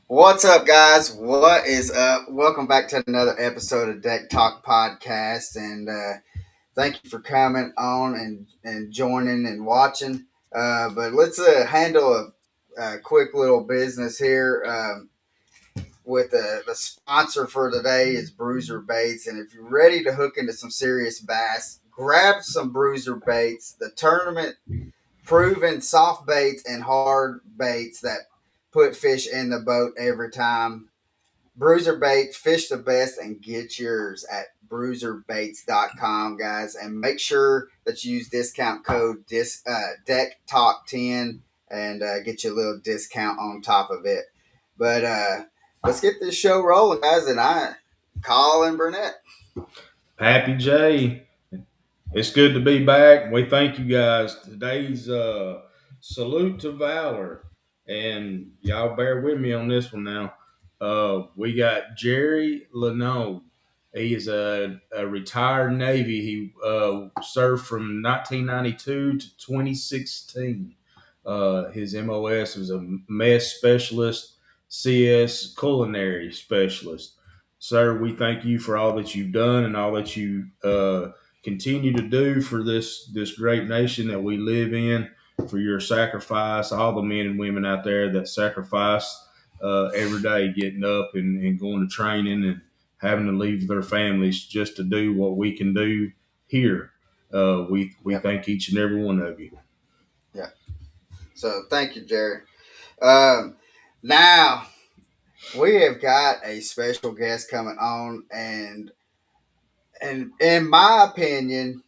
What's up, guys? What is up? Welcome back to another episode of Deck Talk Podcast, and thank you for coming on and joining and watching. But let's handle a quick little business here. With the sponsor for today is Bruiser Baits, and if you're ready to hook into some serious bass, grab some Bruiser Baits. The tournament proven soft baits and hard baits that put fish in the boat every time. Bruiser Baits, fish the best, and get yours at bruiserbaits.com, guys. And make sure that you use discount code Deck Talk 10 and get you a little discount on top of it. But let's get this show rolling, guys. And Colin Burnett. Happy J. It's good to be back. We thank you guys. Today's salute to valor. And y'all bear with me on this one now. We got Jerry Leno. He is a retired Navy. He served from 1992 to 2016. His MOS was a mess specialist, CS culinary specialist. Sir, we thank you for all that you've done and all that you continue to do for this great nation that we live in, for your sacrifice, all the men and women out there that sacrifice every day, getting up and going to training and having to leave their families just to do what we can do here. We Yep. thank each and every one of you. Yeah. So thank you, Jerry. Now we have got a special guest coming on, and in my opinion,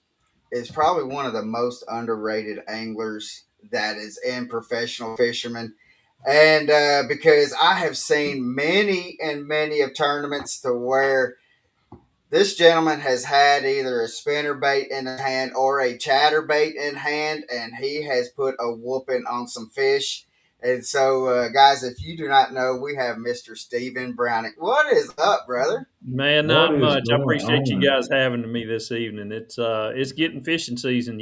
is probably one of the most underrated anglers that is in professional fishermen. And because I have seen many and many of tournaments to where this gentleman has had either a spinner bait in his hand or a chatterbait in hand, and he has put a whooping on some fish. And so, guys, if you do not know, we have Mr. Stephen Browning. What is up, brother? Man, What not is much. I going appreciate you on? guys having me this evening. It's getting fishing season.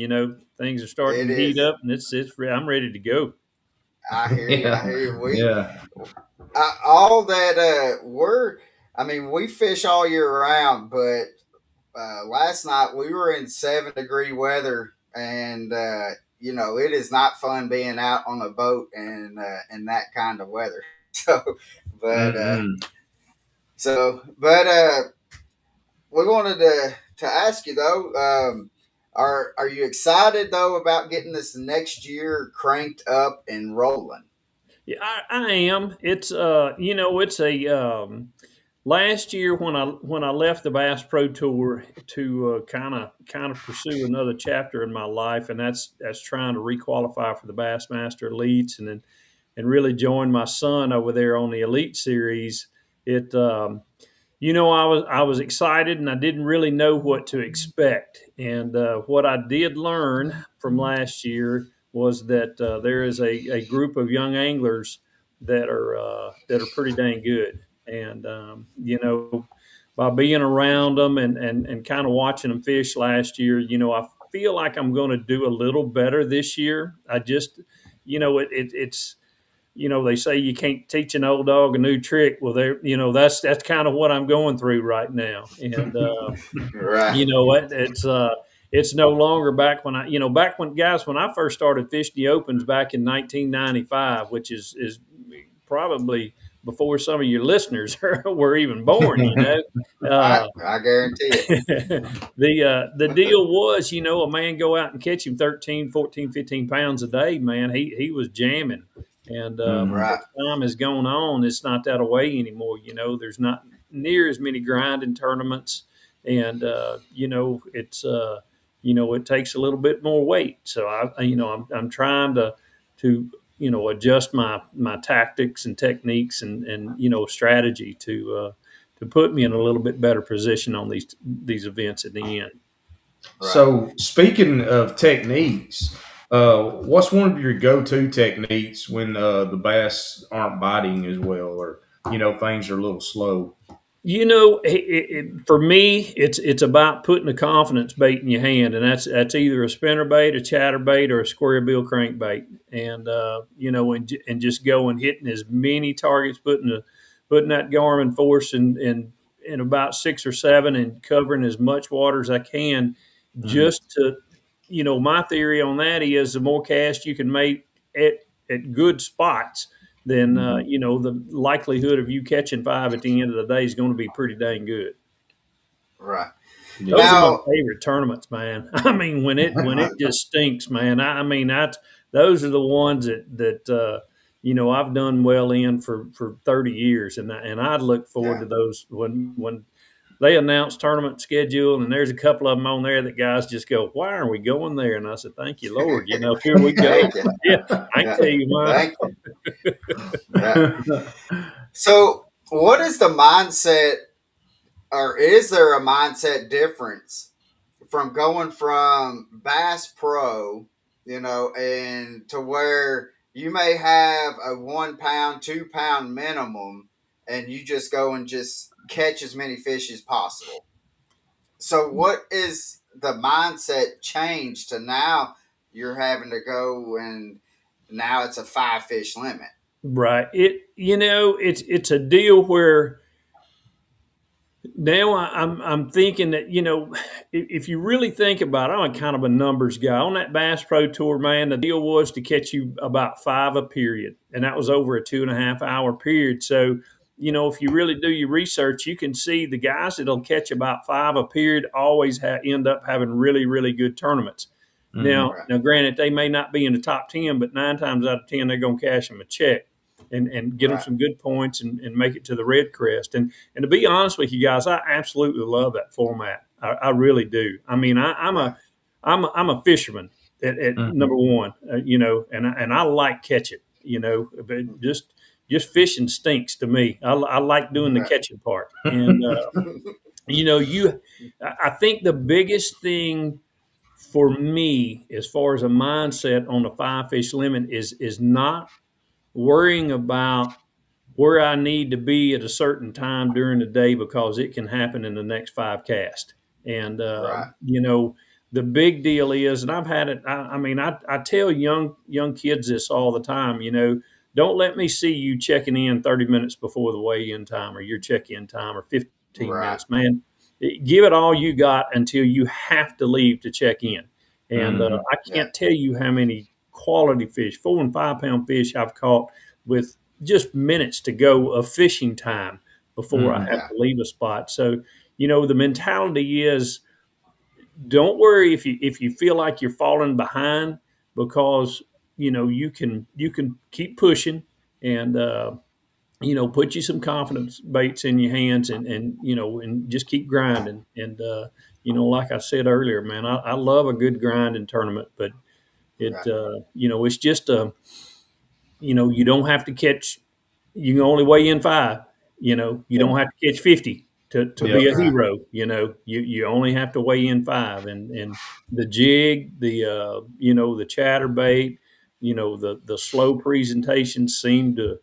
Things are starting It to heat is. up, and I'm ready to go. I hear you. I Yeah, hear you. yeah. All that we fish all year round, but last night we were in 7-degree weather, and it is not fun being out on a boat and in that kind of weather. So, but Mm-mm. we wanted to ask you though. Are you excited though about getting this next year cranked up and rolling? Yeah, I am. It's a last year when I left the Bass Pro Tour to kind of pursue another chapter in my life, and that's trying to requalify for the Bassmaster Elites, and really join my son over there on the Elite Series. It I was excited, and I didn't really know what to expect. And what I did learn from last year was that there is a group of young anglers that are pretty dang good. And by being around them and kind of watching them fish last year, I feel like I'm going to do a little better this year. I just, it's they say you can't teach an old dog a new trick. Well, that's kind of what I'm going through right now. And Right. it's no longer back when guys, when I first started fishing the opens back in 1995, which is probably before some of your listeners were even born. I guarantee it. The deal was, a man go out and catch him 13, 14, 15 pounds a day, man. He was jamming. And Mhm. Right. as time has gone on, it's not that way anymore. There's not near as many grinding tournaments, and it takes a little bit more weight. So I'm trying to adjust my tactics and techniques and strategy to put me in a little bit better position on these events at the end. Right. So, speaking of techniques, what's one of your go-to techniques when the bass aren't biting as well, or things are a little slow? For me, it's about putting a confidence bait in your hand, and that's either a spinner bait, a chatter bait, or a square bill crankbait, and and just going hitting as many targets, putting that Garmin force in about 6 or 7, and covering as much water as I can, just to, my theory on that is the more cast you can make at good spots, then the likelihood of you catching 5 at the end of the day is going to be pretty dang good. Right. Yeah. Those are my Now, favorite tournaments, man. I mean, when it just stinks, man. Those are the ones that I've done well in for 30 years, and I look forward to those when they announce tournament schedule, and there's a couple of them on there that guys just go, "Why are we going there?" And I said, "Thank you, Lord. Here we go." thank you. Yeah, I can tell you why. Thank you. Yeah. So, what is the mindset, or is there a mindset difference from going from Bass Pro, and to where you may have a 1 pound, 2 pound minimum, and you just go and just catch as many fish as possible? So, what is the mindset change to now you're having to go and now it's a 5 fish limit? Right. It's a deal where now I'm thinking that, if you really think about it, I'm kind of a numbers guy. On that Bass Pro Tour, man, the deal was to catch you about 5 a period, and that was over a 2.5 hour period. So, if you really do your research, you can see the guys that'll catch about 5 a period always end up having really, really good tournaments. Now, granted, they may not be in the top 10, but 9 times out of 10, they're going to cash them a check and get them some good points and make it to the REDCREST. And to be honest with you guys, I absolutely love that format. I really do. I mean, I'm a fisherman at number one, and I like catching, but just fishing stinks to me. I like doing the catching part. And, I think the biggest thing for me, as far as a mindset on the 5 fish limit, is not worrying about where I need to be at a certain time during the day, because it can happen in the next 5 casts. And, the big deal is, and I've had it, I tell young kids this all the time, don't let me see you checking in 30 minutes before the weigh-in time or your check-in time or 15 minutes, man. Give it all you got until you have to leave to check in. And I can't tell you how many quality fish, 4 and 5 pound fish I've caught with just minutes to go of fishing time before I have to leave a spot. So, the mentality is, don't worry if you feel like you're falling behind, because you can keep pushing and put you some confidence baits in your hands, and just keep grinding. And like I said earlier, man, I love a good grinding tournament, but it's just you don't have to catch. You can only weigh in 5. You don't have to catch 50 to be a hero. You only have to weigh in 5, and the jig, the chatterbait, the slow presentations seem to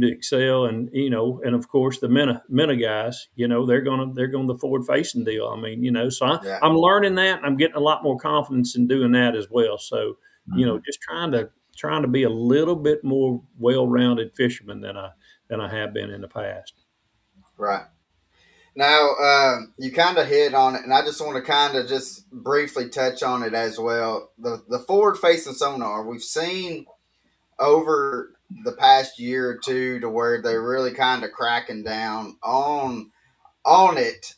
excel, and and of course the Mena guys, they're going the forward facing deal. I mean, so I'm learning that. I'm getting a lot more confidence in doing that as well. So just trying to be a little bit more well-rounded fisherman than I have been in the past. Right. Now, you kind of hit on it, and I just want to kind of just briefly touch on it as well. The forward-facing sonar, we've seen over the past year or two to where they're really kind of cracking down on it.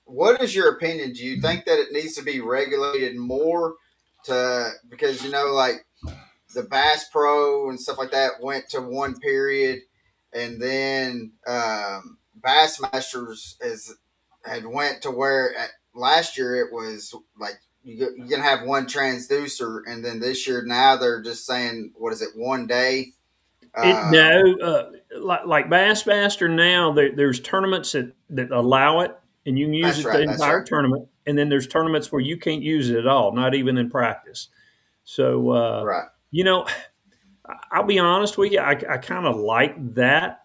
What is your opinion? Do you think that it needs to be regulated more because like the Bass Pro and stuff like that went to 1 period, and then Bassmasters had went to where last year it was like you're gonna have 1 transducer, and then this year now they're just saying, what is it, 1 day? Like Bassmaster now, there's tournaments that allow it, and you can use it the entire tournament, and then there's tournaments where you can't use it at all, not even in practice. So, I'll be honest with you, I kind of like that.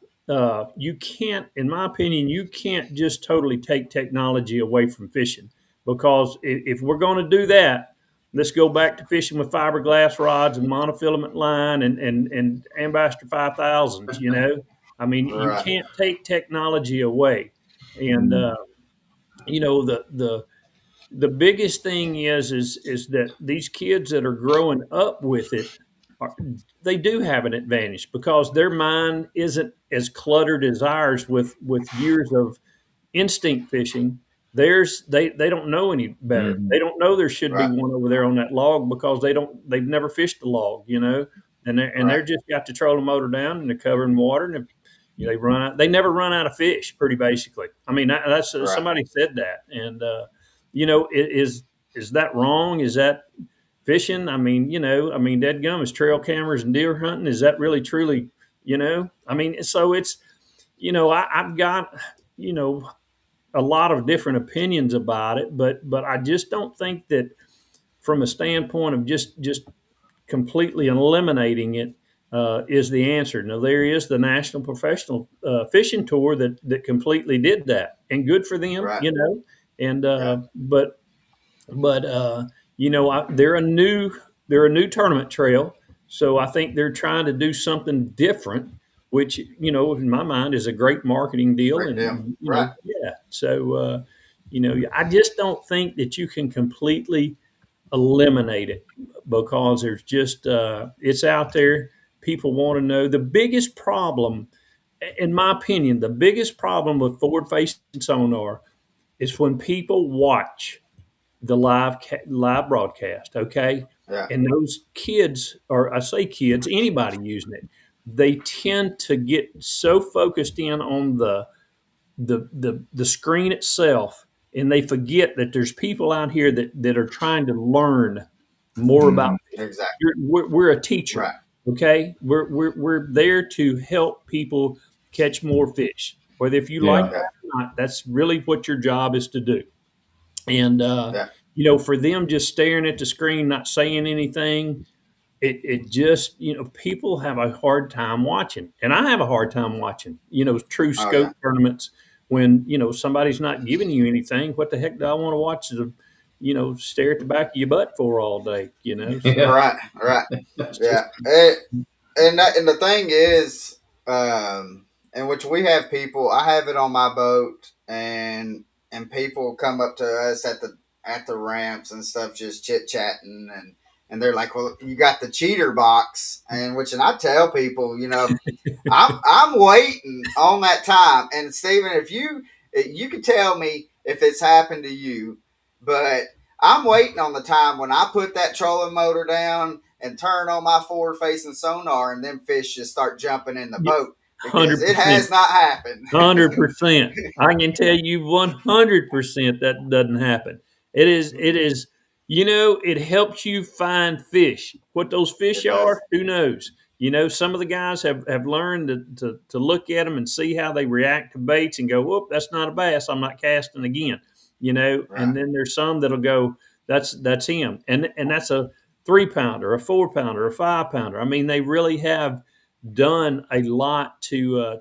you can't, in my opinion, you can't just totally take technology away from fishing, because if we're going to do that, let's go back to fishing with fiberglass rods and monofilament line and Ambassador 5000s. I mean, you Right. can't take technology away. And the biggest thing is that these kids that are growing up with it, they do have an advantage because their mind isn't as cluttered as ours with years of instinct fishing. They don't know any better. Mhm. They don't know there should be Right. one over there on that log because they've never fished a log, and they're Right. just got the trolling motor down and they're covering water, and they run out. They never run out of fish. Pretty basically, I mean that's Right. somebody said that, and is that wrong? Is that fishing? I mean, dadgum, is trail cameras and deer hunting. Is that really truly, I mean, so it's, I've got, a lot of different opinions about it, but I just don't think that from a standpoint of just completely eliminating it is the answer. Now there is the National Professional Fishing Tour that completely did that, and good for them, Right. And Yeah. but they're a new tournament trail, so I think they're trying to do something different, which in my mind is a great marketing deal, Great deal. and Right. yeah. So I just don't think that you can completely eliminate it because there's just it's out there. People want to know. The biggest problem, in my opinion, the biggest problem with forward-facing sonar is when people watch the live broadcast, okay? Yeah. And those kids, or I say kids, anybody using it, they tend to get so focused in on the screen itself, and they forget that there's people out here that are trying to learn more about Mhm. fish. Exactly. We're a teacher, Right. okay? We're there to help people catch more fish. Whether if you like Yeah. that or not, that's really what your job is to do. And Yeah. for them just staring at the screen, not saying anything, it just people have a hard time watching, and I have a hard time watching. True Oh scope yeah. tournaments when somebody's not giving you anything. What the heck do I want to watch the stare at the back of your butt for all day? So Yeah. Right. Right. it's just Yeah. And the thing is, in which we have people. I have it on my boat, and people come up to us at the ramps and stuff, just chit chatting, and they're like, "Well, you got the cheater box," and I tell people, I'm waiting on that time. And Stephen, if you can tell me if it's happened to you, but I'm waiting on the time when I put that trolling motor down and turn on my forward facing sonar, and then fish just start jumping in the boat, because hundred it percent. has not happened. 100%. I can tell you 100% that doesn't happen. It is, it helps you find fish. What those It fish does. are, who knows? Some of the guys have learned to look at them and see how they react to baits and go, whoop, that's not a bass. I'm not casting again. Right. And then there's some that'll go, that's him. And that's a 3-pounder, a 4-pounder, a 5-pounder. I mean, they really have done a lot to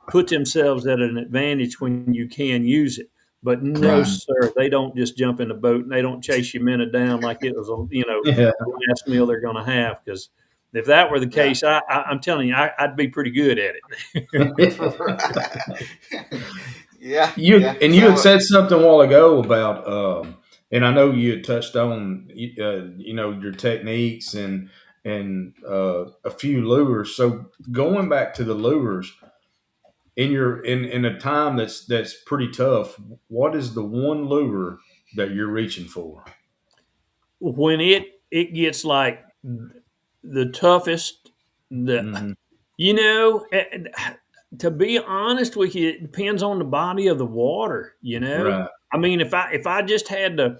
put themselves at an advantage when you can use it. But no, Right. sir, they don't just jump in the boat and they don't chase your minute down like it was Yeah. the last meal they're going to have. Because if that were the Yeah. case, I'm telling you, I'd be pretty good at it. Yeah. You Yeah. and you had said something a while ago about, and I know you had touched on, your techniques and a few lures. So going back to the lures in a time that's pretty tough, what is the one lure that you're reaching for? When it gets like the toughest, the Hmm. you know. To be honest with you, it depends on the body of the water. Right. I mean, if I just had to,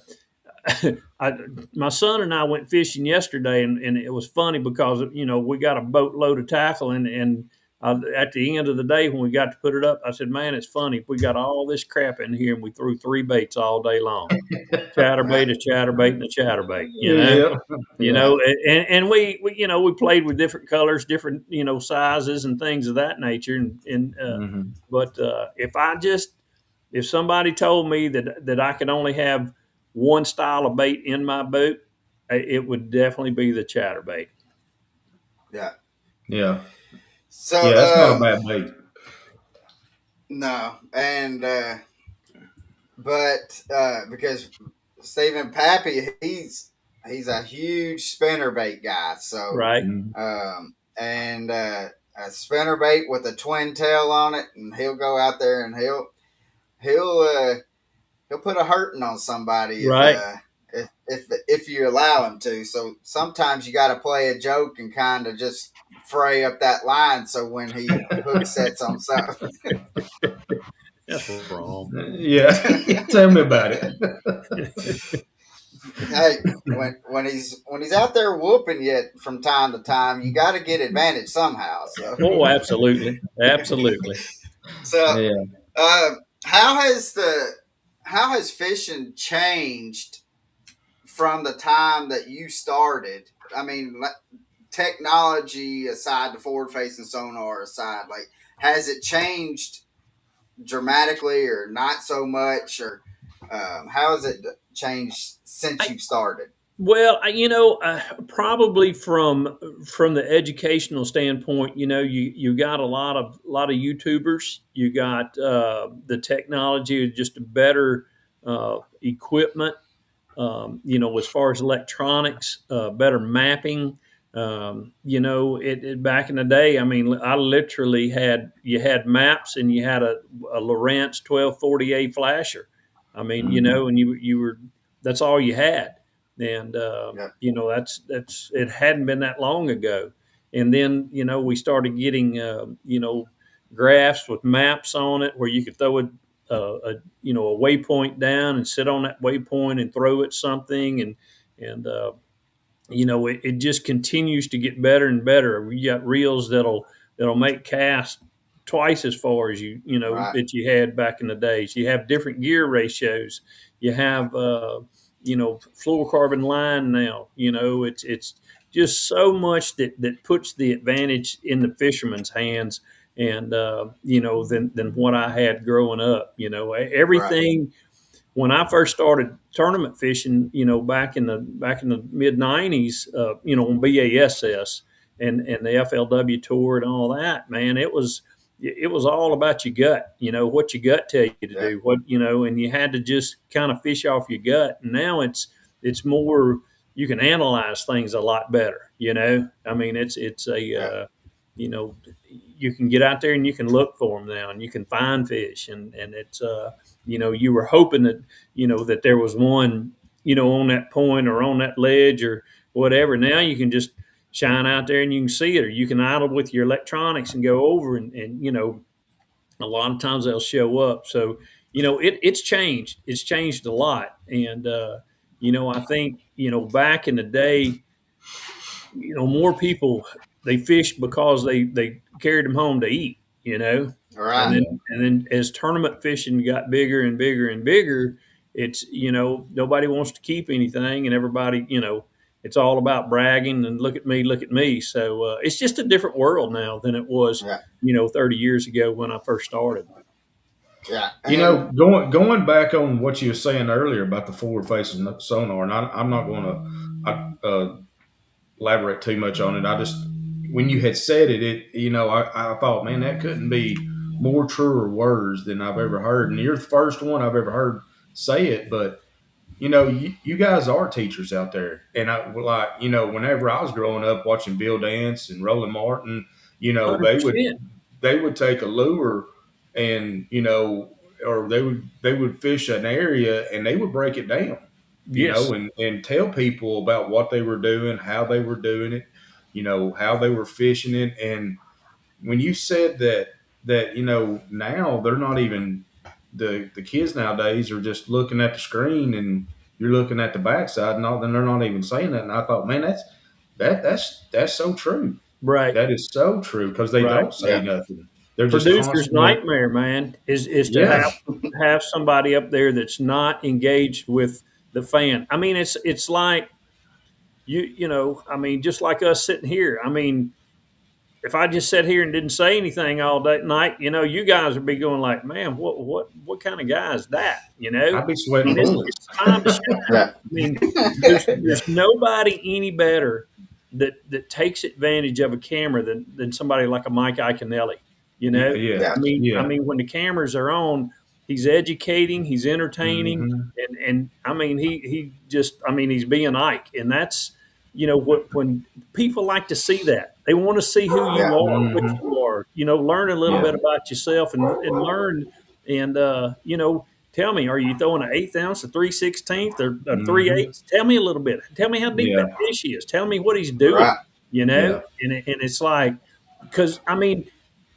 my son and I went fishing yesterday, and it was funny because we got a boatload of tackle, and At the end of the day, when we got to put it up, I said, "Man, it's funny. We got all this crap in here, and we threw 3 baits all day long: chatterbait, a chatterbait, and a chatterbait." Yeah. Yeah. And we played with different colors, different sizes, and things of that nature. Mhm. But if somebody told me that I could only have one style of bait in my boat, it would definitely be the chatterbait. Yeah. Yeah. So Yeah. That's not a bad bait. no, and but because Stephen Pappy, he's a huge spinnerbait guy. So Right. Mhm. and a spinnerbait with a twin tail on it, and he'll go out there and he'll put a hurting on somebody Right. if you allow him to. So sometimes you got to play a joke and kind of just fray up that line. So when he hook sets on something, That's wrong. Yeah. Tell me about it. hey, when he's out there whooping you from time to time, you got to get advantage somehow. So Oh, absolutely. Absolutely. so Yeah. uh, how has fishing changed from the time that you started? I mean, technology aside, the forward facing sonar aside, like, has it changed dramatically or not so much, or how has it changed since you've started? Well, probably from the educational standpoint, you got a lot of YouTubers. You got the technology, just better equipment. As far as electronics, better mapping. Back in the day, I mean, I literally had maps, and you had a Lowrance 1240A flasher. I mean, Mhm. and you were that's all you had, and Yeah, that's it hadn't been that long ago. And then we started getting graphs with maps on it where you could throw a waypoint down and sit on that waypoint and throw at something, and it just continues to get better and better. We got reels that'll make casts twice as far as right, that you had back in the days. You have different gear ratios. You have fluorocarbon line now. It's just so much that puts the advantage in the fisherman's hands, and than what I had growing up. right. Everything when I first started tournament fishing, back in the mid '90s, on BASS and the FLW tour and all that, man, it was all about your gut, what your gut tell you to Yeah, do, and you had to just kind of fish off your gut. And now it's more, you can analyze things a lot better. I mean, it's a yeah, you know you can get out there and you can look for them now, and you can find fish, and it's you were hoping that there was one on that point or on that ledge or whatever. Now you can just shine out there and you can see it, or you can idle with your electronics and go over, and a lot of times they'll show up. So it's changed. It's changed a lot. And I think back in the day, more people, they fished because they carried them home to eat, and right. then Yeah. as tournament fishing got bigger and bigger and bigger, it's nobody wants to keep anything, and everybody it's all about bragging and look at me. So it's just a different world now than it was Yeah, 30 years ago when I first started. yeah, and Going back on what you were saying earlier about the forward facing sonar, and I'm not going to elaborate too much on it. I just when you had said I thought, man, that couldn't be more truer words than I've ever heard. And you're the first one I've ever heard say it, but you guys are teachers out there, and whenever I was growing up watching Bill Dance and Roland Martin, Hundred percent. they would take a lure and or they would fish an area and they would break it down, Yes. and tell people about what they were doing, how they were doing it, how they were fishing it. And when you said that now they're not even the kids nowadays are just looking at the screen and you're looking at the backside, and then they're not even saying that. And I thought, man, that's so true. Right. That is so true because they Right. don't say nothing. They're just Producer's constantly. nightmare, man, is to Yeah. have somebody up there that's not engaged with the fan. I mean, it's like you know, I mean, just like us sitting here. I mean, if I just sat here and didn't say anything all day night, you know, you guys would be going like, man, what kind of guy is that? You know, I'd be I sweating mean, bullets. it's time to shut up. Yeah. I mean, there's nobody any better that takes advantage of a camera than somebody like a Mike Iaconelli. You Yeah. know, Yeah. Yeah. I Yeah. mean, when the cameras are on, he's educating, he's entertaining, Hmm. and I mean, he just, I mean, he's being Ike, and that's, you know, when people like to see that, they want to see who you Yeah. are, what Hmm. you are, you know, learn a little Yeah. bit about yourself and learn, and you know, tell me, are you throwing an 1/8 ounce, a 3/16, or a Hmm. 3/8? Tell me a little bit. Tell me how deep Yeah. that fish is. Tell me what he's doing. Right. You know, Yeah. and it's like, because I mean,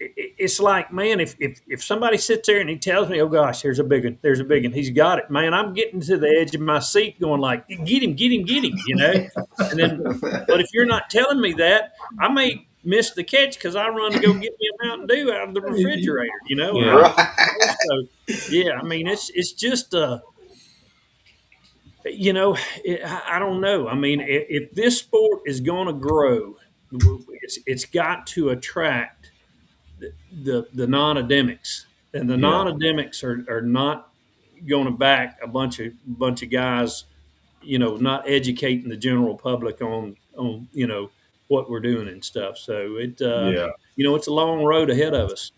it's like, man, if somebody sits there and he tells me, oh gosh, there's a big one, he's got it, man, I'm getting to the edge of my seat, going like, get him, get him, get him, you know. And then, but if you're not telling me that, I may miss the catch because I run to go get me a Mountain Dew out of the refrigerator, you know. Yeah. Right. So yeah, I mean, it's just you know, I don't know. I mean, if this sport is going to grow, it's got to attract the non-endemics, and the Yeah. non-endemics are not going to back a bunch of guys, you know, not educating the general public on you know what we're doing and stuff. So Yeah. you know, it's a long road ahead of us.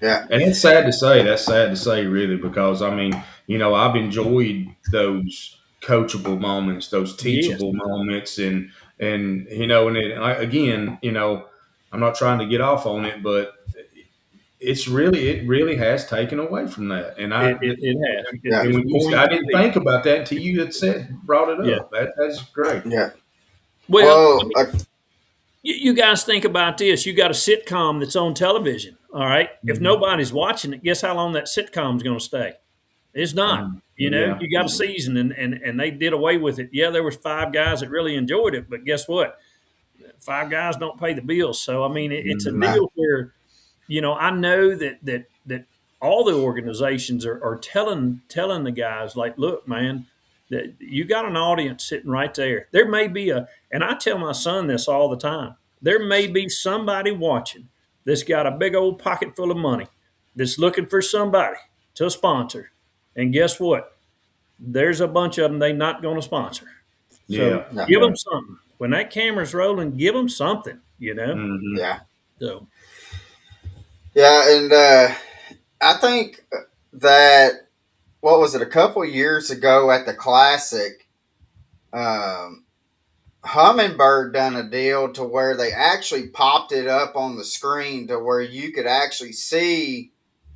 Yeah. And it's sad to say. That's sad to say, really, because I mean, I've enjoyed those coachable moments, those Yes, teachable moments, again, I'm not trying to get off on it, but it really has taken away from that. And it has. Yeah. It's going I to didn't be. think about that until you had brought it Yeah. up. That's great. Yeah. Well, I Well, mean, you guys think about this. You got a sitcom that's on television. All right. If Mhm. nobody's watching it, guess how long that sitcom's going to stay? It's not. You know, Yeah. you got a season, and they did away with it. Yeah, there was 5 guys that really enjoyed it, but guess what? 5 guys don't pay the bills. So I mean, it's a Mhm. right. deal where, you know, I know that all the organizations are telling the guys like, look, man, that you got an audience sitting right there. There may be and I tell my son this all the time. There may be somebody watching that's got a big old pocket full of money that's looking for somebody to sponsor, and guess what? There's a bunch of them they not going to sponsor. So Yeah. Yeah. give Yeah. them something. When that camera's rolling, give them something, you know? Hmm. Yeah. So, Yeah. And I think that, what was it, a couple years ago at the Classic, um, Humminbird done a deal to where they actually popped it up on the screen to where you could actually see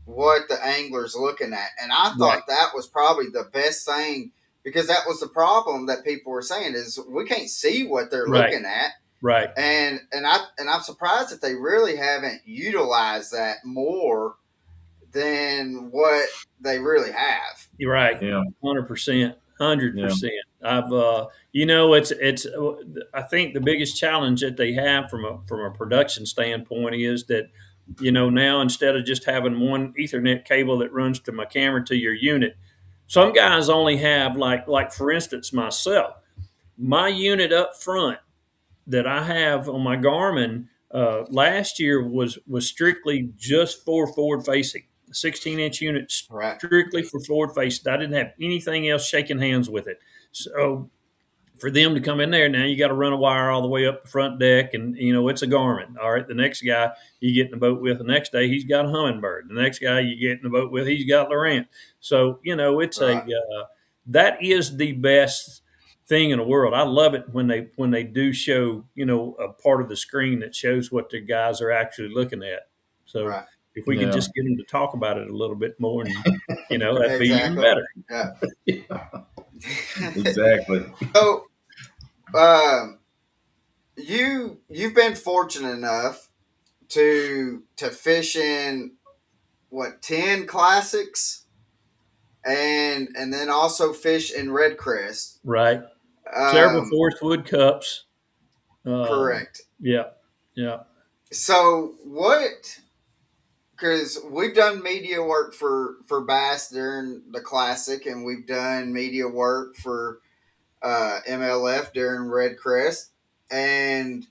what the angler's looking at. And I right, thought that was probably the best thing, because that was the problem that people were saying is we can't see what they're right, looking at. right. And I'm surprised that they really haven't utilized that more than what they really have. You're right. Yeah. 100%. Yeah. 100%. I've, you know, it's, I think the biggest challenge that they have from a production standpoint is that, you know, now instead of just having one Ethernet cable that runs to my camera to your unit, some guys only have like for instance, myself, my unit up front that I have on my Garmin last year was strictly just for forward facing. 16-inch unit Right. strictly for forward facing. I didn't have anything else shaking hands with it. So for them to come in there, now you got to run a wire all the way up the front deck, and you know it's a Garmin. All right, the next guy you get in the boat with the next day, he's got a Humminbird. The next guy you get in the boat with, he's got Lowrance. So you know it's Right. that is the best thing in the world. I love it when they do show, you know, a part of the screen that shows what the guys are actually looking at. So Right. if we could Yeah. just get them to talk about it a little bit more, and you know that'd be even Exactly. better. Yeah. Exactly. So, um, you've been fortunate enough to fish in what, 10 classics, and then also fish in REDCREST. Right. Several Um, Forest Wood Cups. correct. Yeah. Yeah. So what? Because we've done media work for Bass during the Classic, and we've done media work for MLF during REDCREST, and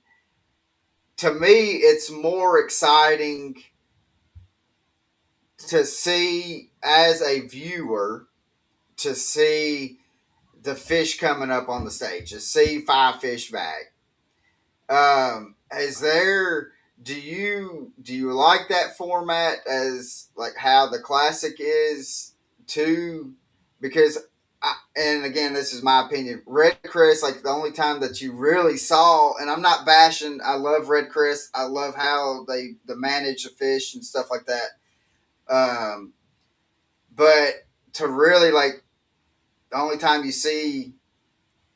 to me, it's more exciting to see as a viewer to see the fish coming up on the stage, to see five fish bag. Is there? Do you like that format as like how the Classic is too? Because and again, this is my opinion. Red Crest, like the only time that you really saw, and I'm not bashing. I love Red Crest. I love how they manage the fish and stuff like that. Um, but to really like the only time you see,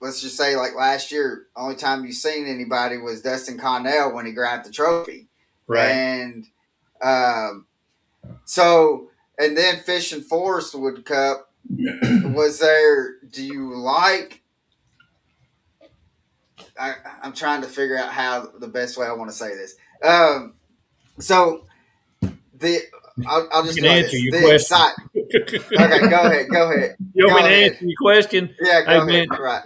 let's just say like last year, only time you seen anybody was Dustin Connell when he grabbed the trophy. Right. And um, so, and then Fish and Forestwood Cup was there. Do you like? I'm trying to figure out how the best way I want to say this. So the I'll just do like answer this. your The question. Okay, go ahead. Go ahead. You want Go me to ahead. answer your question? Yeah, Hey, go ahead. man, Right.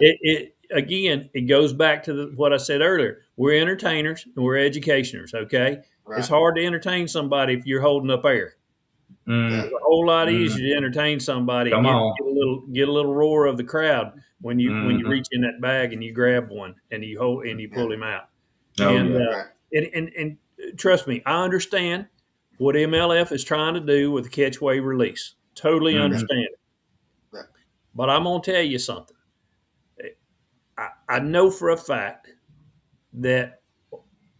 Again, it goes back to what I said earlier. We're entertainers and we're educationers, okay? Right. It's hard to entertain somebody if you're holding up air. Mm. It's a whole lot easier to entertain somebody and get a little roar of the crowd when you reach in that bag and you grab one and you pull him out. Oh, and, yeah. And trust me, I understand what MLF is trying to do with the catch, weigh, release. Totally understand it. Yeah. But I'm going to tell you something. I know for a fact that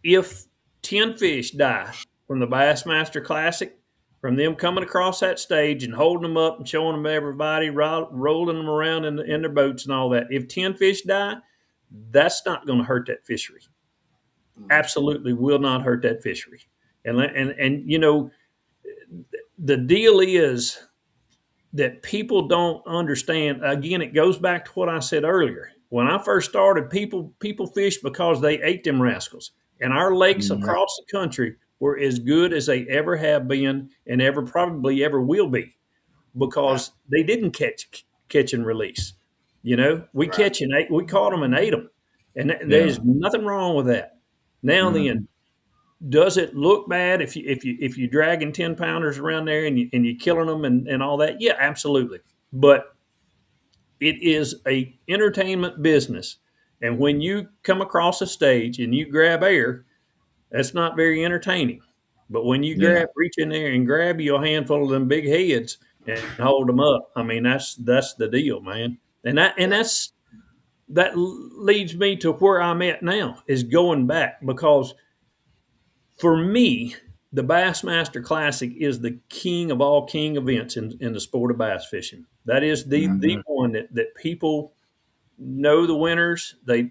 if 10 fish die from the Bassmaster Classic, from them coming across that stage and holding them up and showing them to everybody, rolling them around in their boats and all that, if 10 fish die, that's not going to hurt that fishery. Absolutely will not hurt that fishery. And you know, the deal is that people don't understand. Again, it goes back to what I said earlier. When I first started, people fished because they ate them rascals. And our lakes across the country were as good as they ever have been and probably ever will be, because they didn't catch and release. You know, we caught them and ate them. And there's nothing wrong with that. Now then, does it look bad if you're dragging 10 pounders around there and you're killing them and all that? Yeah, absolutely. But it is a entertainment business, and when you come across a stage and you grab air, that's not very entertaining. But when you reach in there and grab you a handful of them big heads and hold them up, I mean that's the deal, man. And that leads me to where I'm at now, is going back, because for me, the Bassmaster Classic is the king of all king events in the sport of bass fishing. That is the one that people know the winners. There's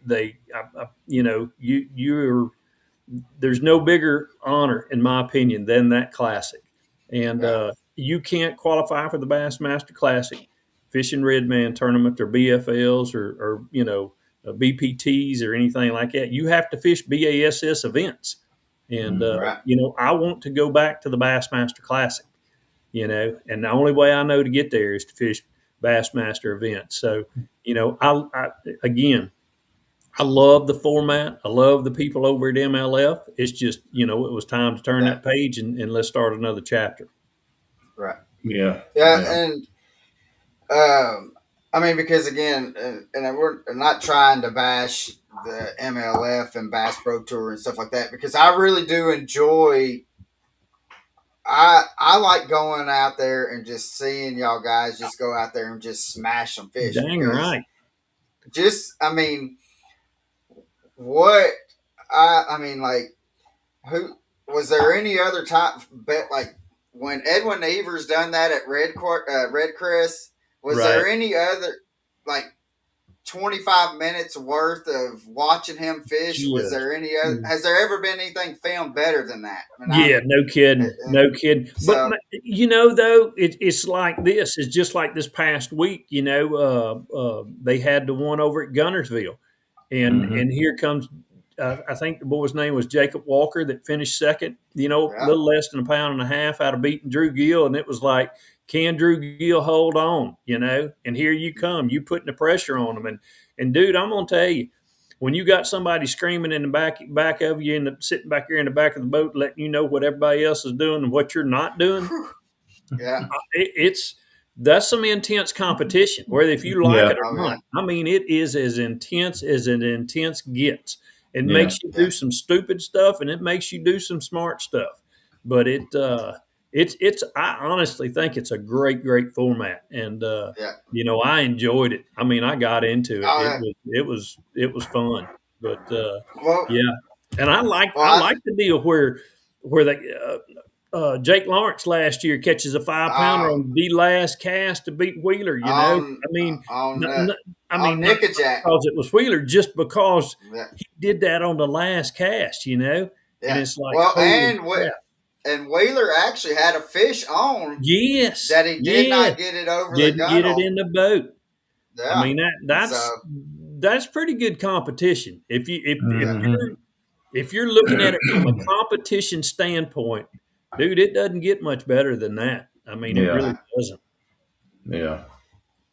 no bigger honor, in my opinion, than that Classic. And you can't qualify for the Bassmaster Classic fishing Red Man tournament or BFLs or BPTs or anything like that. You have to fish BASS events. And, I want to go back to the Bassmaster Classic, and the only way I know to get there is to fish Bassmaster events. So, I love the format. I love the people over at MLF. It's just, it was time to turn that page and let's start another chapter. Right. Yeah. And I mean, because again, and we're not trying to bash the MLF and Bass Pro Tour and stuff like that, because I really do enjoy. I like going out there and just seeing y'all guys just go out there and just smash some fish. Dang right. I mean, what I mean, like, who was there any other time? Bet like when Edwin Evers done that at REDCREST. Was there any other like 25 minutes worth of watching him fish? Yeah. Was there any other? Has there ever been anything filmed better than that? No kidding. So, but though, it's like this. It's just like this past week. They had the one over at Gunnersville, and here comes I think the boy's name was Jacob Walker that finished second. You know, a Yeah. little less than a pound and a half out of beating Drew Gill, and it was like, can Drew Gill hold on? You know, and here you come, you putting the pressure on him, and dude, I'm gonna tell you, when you got somebody screaming in the back of you and sitting back here in the back of the boat, letting you know what everybody else is doing and what you're not doing, Yeah. That's some intense competition, whether if you like Yeah. it or Oh, not. I mean, it is as intense as an intense gets. It Yeah. makes you Yeah. do some stupid stuff, and it makes you do some smart stuff. But it's. I honestly think it's a great format, and Yeah. you know, I enjoyed it. I mean, I got into it. Oh, It was fun. But well, yeah, and I well, like the deal where they. Jake Lawrence last year catches a 5-pounder oh, on the last cast to beat Wheeler. You know, on I mean, on not Nickajack. because it was Wheeler, just because Yeah. he did that on the last cast. You know, and Yeah. it's like, Well, holy crap. and Wheeler actually had a fish on Yes, that he did yes, not get it over the didn't get it gunnel. in the boat. I Yeah. mean, So that's pretty good competition. Mhm. If you're looking at it from a competition standpoint, dude, it doesn't get much better than that. I mean, it Yeah. really doesn't. Yeah.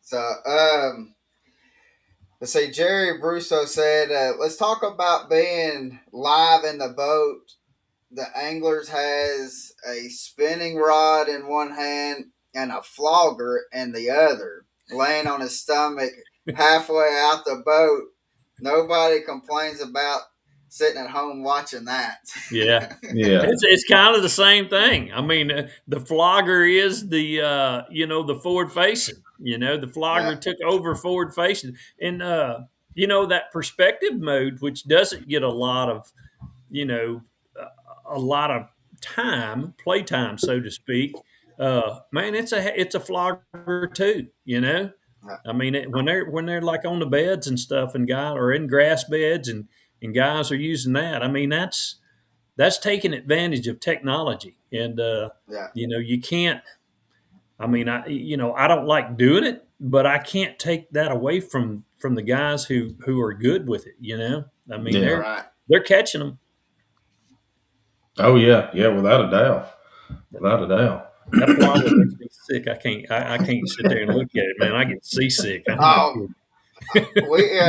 so let's see. Jerry Brusso said, "Let's talk about being live in the boat. The anglers has a spinning rod in one hand and a flogger in the other, laying on his stomach halfway out the boat. Nobody complains about sitting at home watching that." Yeah. Yeah. It's kind of the same thing. I mean, the flogger is the the forward facing. You know, the flogger Yeah. took over forward facing, and you know, that perspective mode, which doesn't get a lot of you know a lot of play time, so to speak. Man, it's a flogger too. You know, Yeah. I mean, when they're like on the beds and stuff, and guys or in grass beds, and guys are using that. I mean, that's taking advantage of technology, and Yeah. you know, you can't. I mean, I don't like doing it, but I can't take that away from the guys who are good with it. You know, I mean, Yeah. Right. they're catching them. Oh yeah. Yeah. Without a doubt. Without a doubt. That flogger makes me sick. I can't sit there and look at it, man. I get seasick. I'm not Oh, kidding. we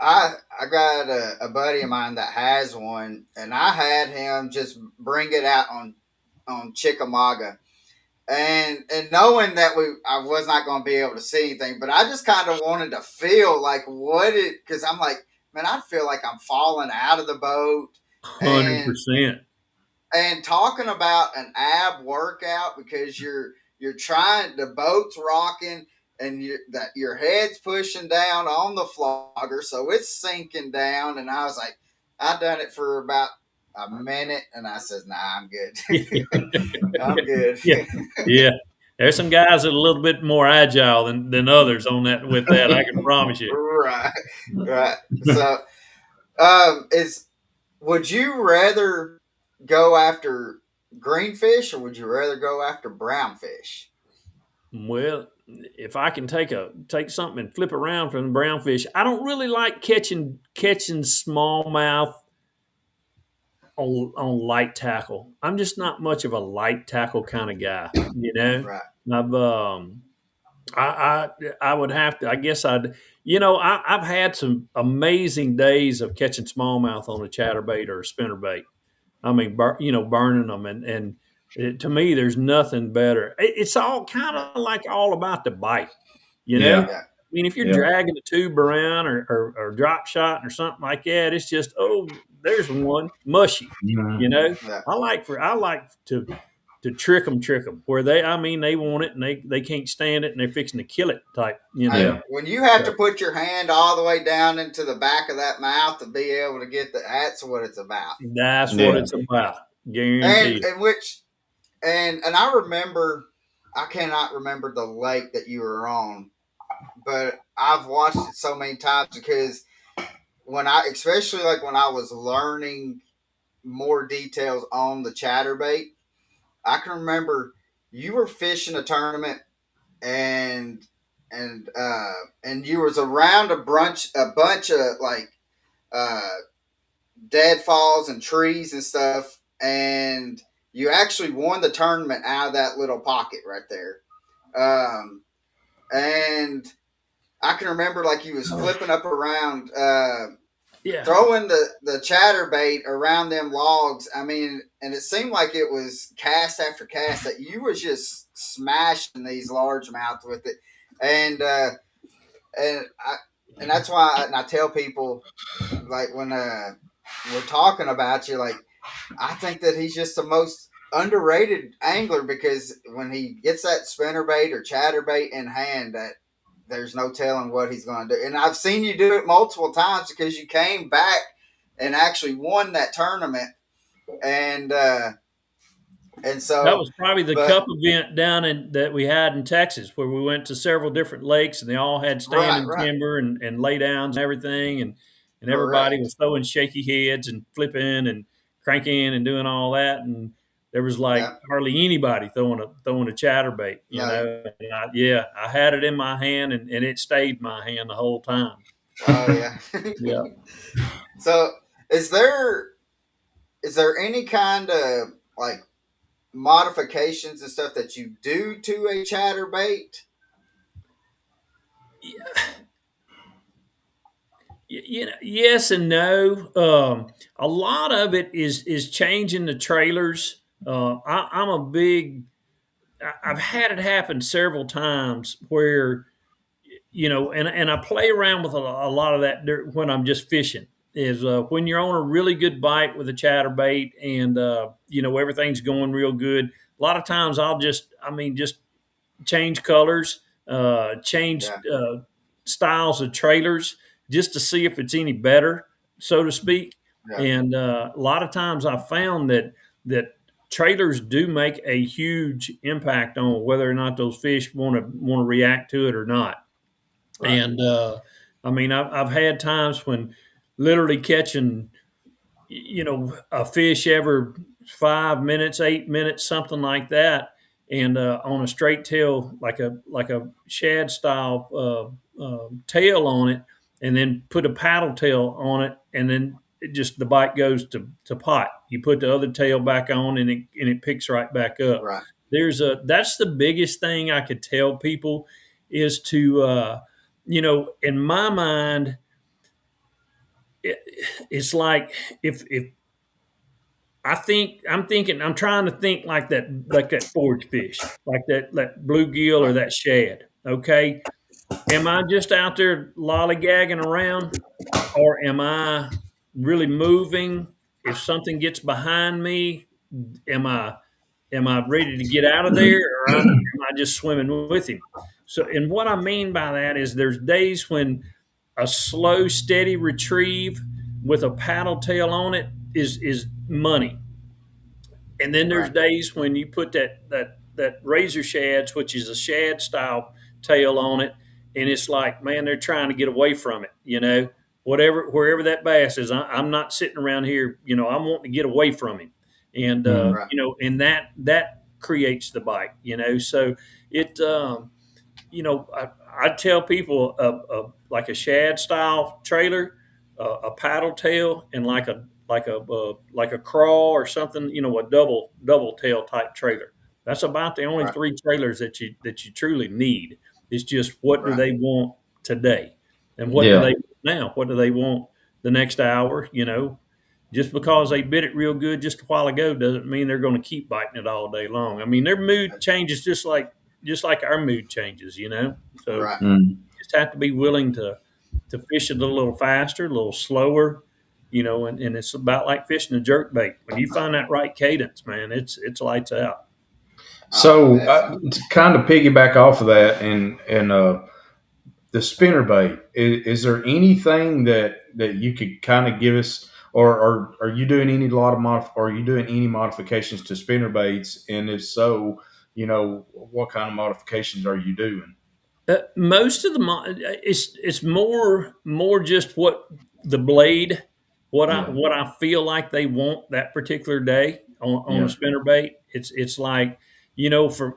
I got a buddy of mine that has one, and I had him just bring it out on Chickamauga, and knowing that I was not going to be able to see anything, but I just kind of wanted to feel like what it, because I'm like, man, I feel like I'm falling out of the boat, Hundred and percent. and talking about an ab workout because you're trying, the boat's rocking and your head's pushing down on the flogger, so it's sinking down. And I was like, I done it for about a minute, and I says, "Nah, I'm good. I'm good." Yeah, yeah. There's some guys that are a little bit more agile than others on that with that. I can promise you. Right, right. So, is would you rather go after greenfish or would you rather go after brownfish? Well, if I can take something and flip around from the brownfish, I don't really like catching smallmouth on light tackle. I'm just not much of a light tackle kind of guy, you know. Right. I've I would have to. I guess I've had some amazing days of catching smallmouth on a chatterbait or a spinnerbait. I mean, burning them, and to me, there's nothing better. It's all kind of like all about the bite, you know. Yeah. Yeah. I mean, if you're Yeah. dragging a tube around or drop shot or something like that, it's just, oh, there's one mushy. Mhm. You know, Yeah. I like to trick them where they want it and they can't stand it and they're fixing to kill it type. You know, Yeah. When you have to put your hand all the way down into the back of that mouth to be able to get that's what it's about. that's Yeah. what it's about. Guaranteed. And I remember, I cannot remember the lake that you were on, but I've watched it so many times because especially like when I was learning more details on the chatterbait, I can remember you were fishing a tournament and and you was around a bunch of like deadfalls and trees and stuff, and you actually won the tournament out of that little pocket right there. And I can remember like he was flipping up around, throwing the chatterbait around them logs. I mean, and it seemed like it was cast after cast that you was just smashing these largemouth with it, and that's why I tell people, like, when we're talking about you, like, I think that he's just the most underrated angler, because when he gets that spinnerbait or chatterbait in hand, that there's no telling what he's going to do. And I've seen you do it multiple times, because you came back and actually won that tournament. And so that was probably the cup event down that we had in Texas, where we went to several different lakes, and they all had standing timber and laydowns and everything, and everybody was throwing shaky heads and flipping and cranking and doing all that, and there was like hardly anybody throwing a chatterbait, you know. And I had it in my hand, and it stayed in my hand the whole time. Oh yeah, yeah. So is there any kind of like modifications and stuff that you do to a chatterbait? Yes and no. A lot of it is changing the trailers. I've had it happen several times where, you know, and I play around with a lot of that when I'm just fishing. Is when you're on a really good bite with a chatterbait, and you know, everything's going real good. A lot of times I'll just change colors, change styles of trailers, just to see if it's any better, so to speak. And a lot of times I've found that trailers do make a huge impact on whether or not those fish want to react to it or not. And I mean, I've had times when literally catching, you know, a fish every 5 minutes, 8 minutes, something like that, and on a straight tail, like a shad style tail on it, and then put a paddle tail on it, and then the bite goes to pot. You put the other tail back on, and it picks right back up. Right. That's the biggest thing I could tell people is to, you know, in my mind, it's like if I'm trying to think like that forage fish, like that bluegill or that shad. Okay. Am I just out there lollygagging around, or am I really moving? If something gets behind me, am I ready to get out of there, or am I just swimming with him? So, and what I mean by that is there's days when a slow, steady retrieve with a paddle tail on it is money. And then there's days when you put that razor shads, which is a shad style tail on it, and it's like, man, they're trying to get away from it, you know, wherever that bass is. I'm not sitting around here, you know, I'm wanting to get away from him. And, you know, and that creates the bite, you know. So it, you know, I tell people like a shad style trailer, a paddle tail, and like a crawl or something, you know, a double tail type trailer. That's about the only three trailers that you truly need. It's just what do they want today, and what do they want now? What do they want the next hour? You know, just because they bit it real good just a while ago doesn't mean they're going to keep biting it all day long. I mean, their mood changes just like our mood changes, you know. So you just have to be willing to fish it a little faster, a little slower, you know, and it's about like fishing a jerk bait. When you find that right cadence, man, it's lights out. So to kind of piggyback off of that, and the spinnerbait, is there anything that you could kind of give us, or are you doing are you doing any modifications to spinnerbaits? And if so, you know, what kind of modifications are you doing? Most of it's more just what the blade, what I feel like they want that particular day on a spinnerbait. It's like, you know, for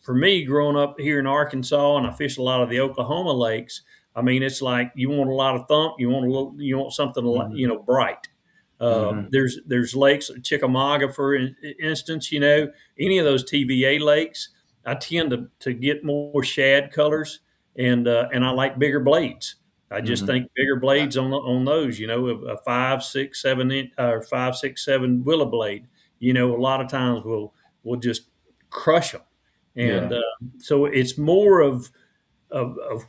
me growing up here in Arkansas, and I fish a lot of the Oklahoma lakes. I mean, it's like you want a lot of thump, you want something you know, bright. There's lakes, Chickamauga, for instance, any of those TVA lakes, I tend to get more shad colors, and I like bigger blades. I just think bigger blades on those, a 5, 6, 7 inch or 5, 6, 7 willow blade, a lot of times we'll just crush them. And Yeah. so it's more of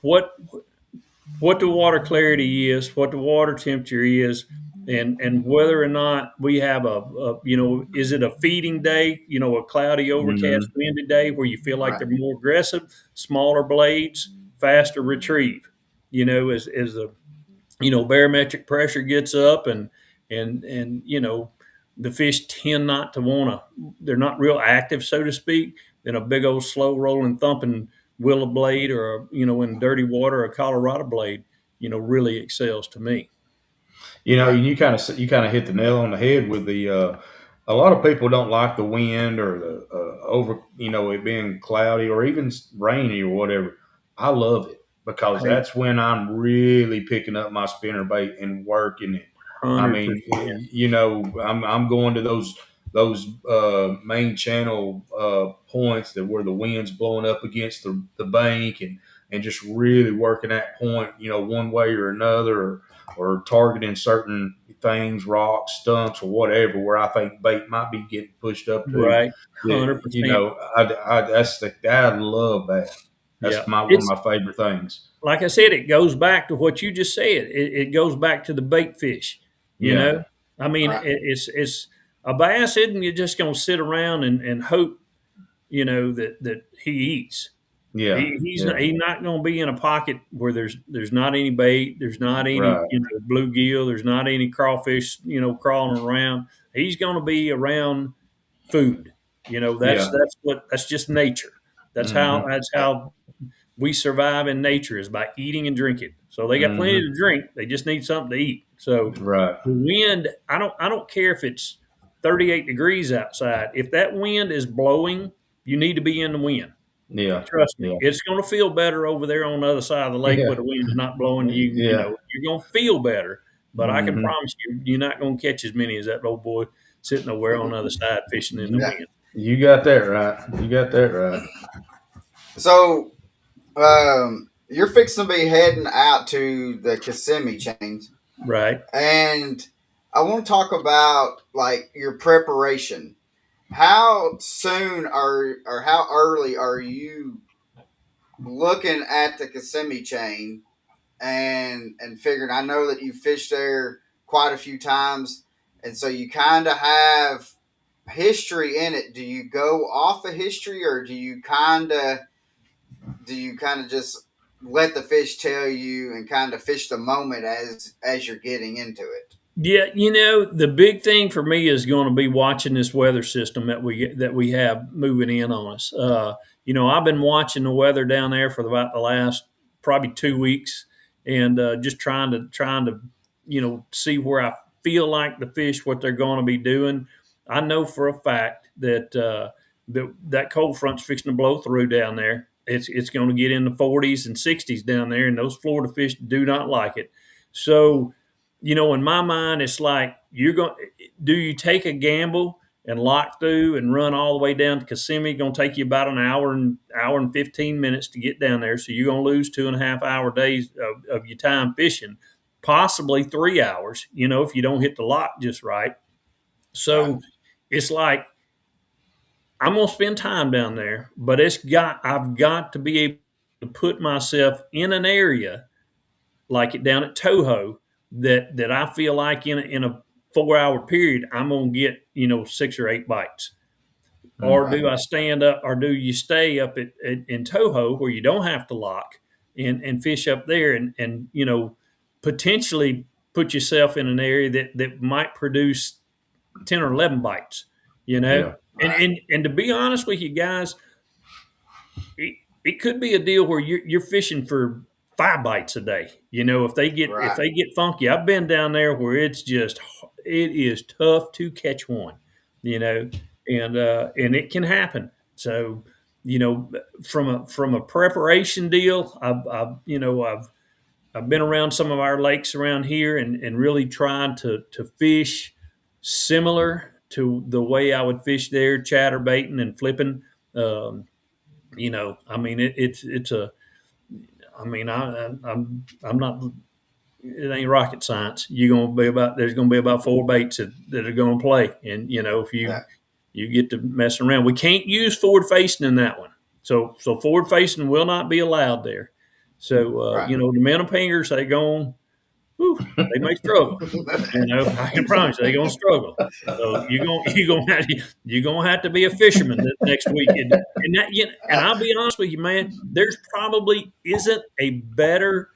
what the water clarity is, what the water temperature is, and whether or not we have is it a feeding day, a cloudy, overcast, Mm-hmm. windy day where you feel like Right. they're more aggressive, smaller blades, faster retrieve, as the barometric pressure gets up, and the fish tend not to want to, they're not real active, so to speak. Then a big old slow rolling thumping willow blade, or in dirty water, a Colorado blade, really excels to me. And you kind of hit the nail on the head with the. A lot of people don't like the wind or the over, it being cloudy or even rainy or whatever. I love it because Hey, that's when I'm really picking up my spinner bait and working it. I mean, 100%. I'm going to those main channel points that where the wind's blowing up against the bank, and just really working that point, one way or another, or targeting certain things, rocks, stumps, or whatever, where I think bait might be getting pushed up to. Right. 100%. I love that. Yeah. That's one of It's my favorite things. like I said, it goes back to what you just said. It goes back to the bait fish. You Yeah, know, I mean, Right. it's a bass isn't you just going to sit around and hope, that he eats. yeah, yeah. He's not going to be in a pocket where there's not any bait, there's not any Right. bluegill, there's not any crawfish crawling around. He's going to be around food. Yeah. That's just nature. That's how Hmm. that's how we survive in nature, is by eating and drinking. So they got plenty Hmm. to drink. They just need something to eat. So Right. the wind, I don't care if it's 38 degrees outside. If that wind is blowing, you need to be in the wind. Yeah. Trust me, Yeah. it's going to feel better over there on the other side of the lake where Yeah. the wind's not blowing. Yeah. You're going to feel better, but I can Hmm. promise you're not going to catch as many as that old boy sitting over on the other side fishing in the Yeah. wind. You got that right. You got that right. So, you're fixing to be heading out to the Kissimmee chains, Right. and I want to talk about like your preparation. How soon or how early are you looking at the Kissimmee chain and figuring? I know that you fished there quite a few times, and so you kind of have history in it. Do you go off of history, or do you kind of just let the fish tell you and kind of fish the moment as you're getting into it? Yeah, the big thing for me is going to be watching this weather system that we have moving in on us. I've been watching the weather down there for about the last probably 2 weeks, and just trying to see where I feel like the fish, what they're going to be doing. I know for a fact that that cold front's fixing to blow through down there. It's going to get in the 40s and 60s down there, and those Florida fish do not like it. So in my mind, it's like do you take a gamble and lock through and run all the way down to Kissimmee? Going to take you about an hour and 15 minutes to get down there. So you're going to lose 2.5 hour days of your time fishing, possibly 3 hours, if you don't hit the lock just right. Right. So it's like, I'm going to spend time down there, but I've got to be able to put myself in an area like it down at Toho, that I feel like in a 4 hour period, I'm going to get, 6 or 8 bites. Or Mm. Right. do I stand up, or do you stay up in Toho where you don't have to lock and fish up there, and potentially put yourself in an area that might produce 10 or 11 bites, Yeah. and, Right. and to be honest with you guys, it could be a deal where you're fishing for 5 bites a day. If they get if Right. they get funky, I've been down there where it is tough to catch one, and it can happen. So, from a preparation deal, I've been around some of our lakes around here, and really tried to fish similar to the way I would fish there, chatterbaiting and flipping. I mean, it's a. I mean, I'm not. It ain't rocket science. There's gonna be about 4 baits that are gonna play, and if you get to messing around, we can't use forward facing in that one. So forward facing will not be allowed there. So the minnow pingers, they may struggle. I can promise you, they're gonna struggle. So you're gonna have to be a fisherman next week, and I'll be honest with you, man. There's probably isn't a better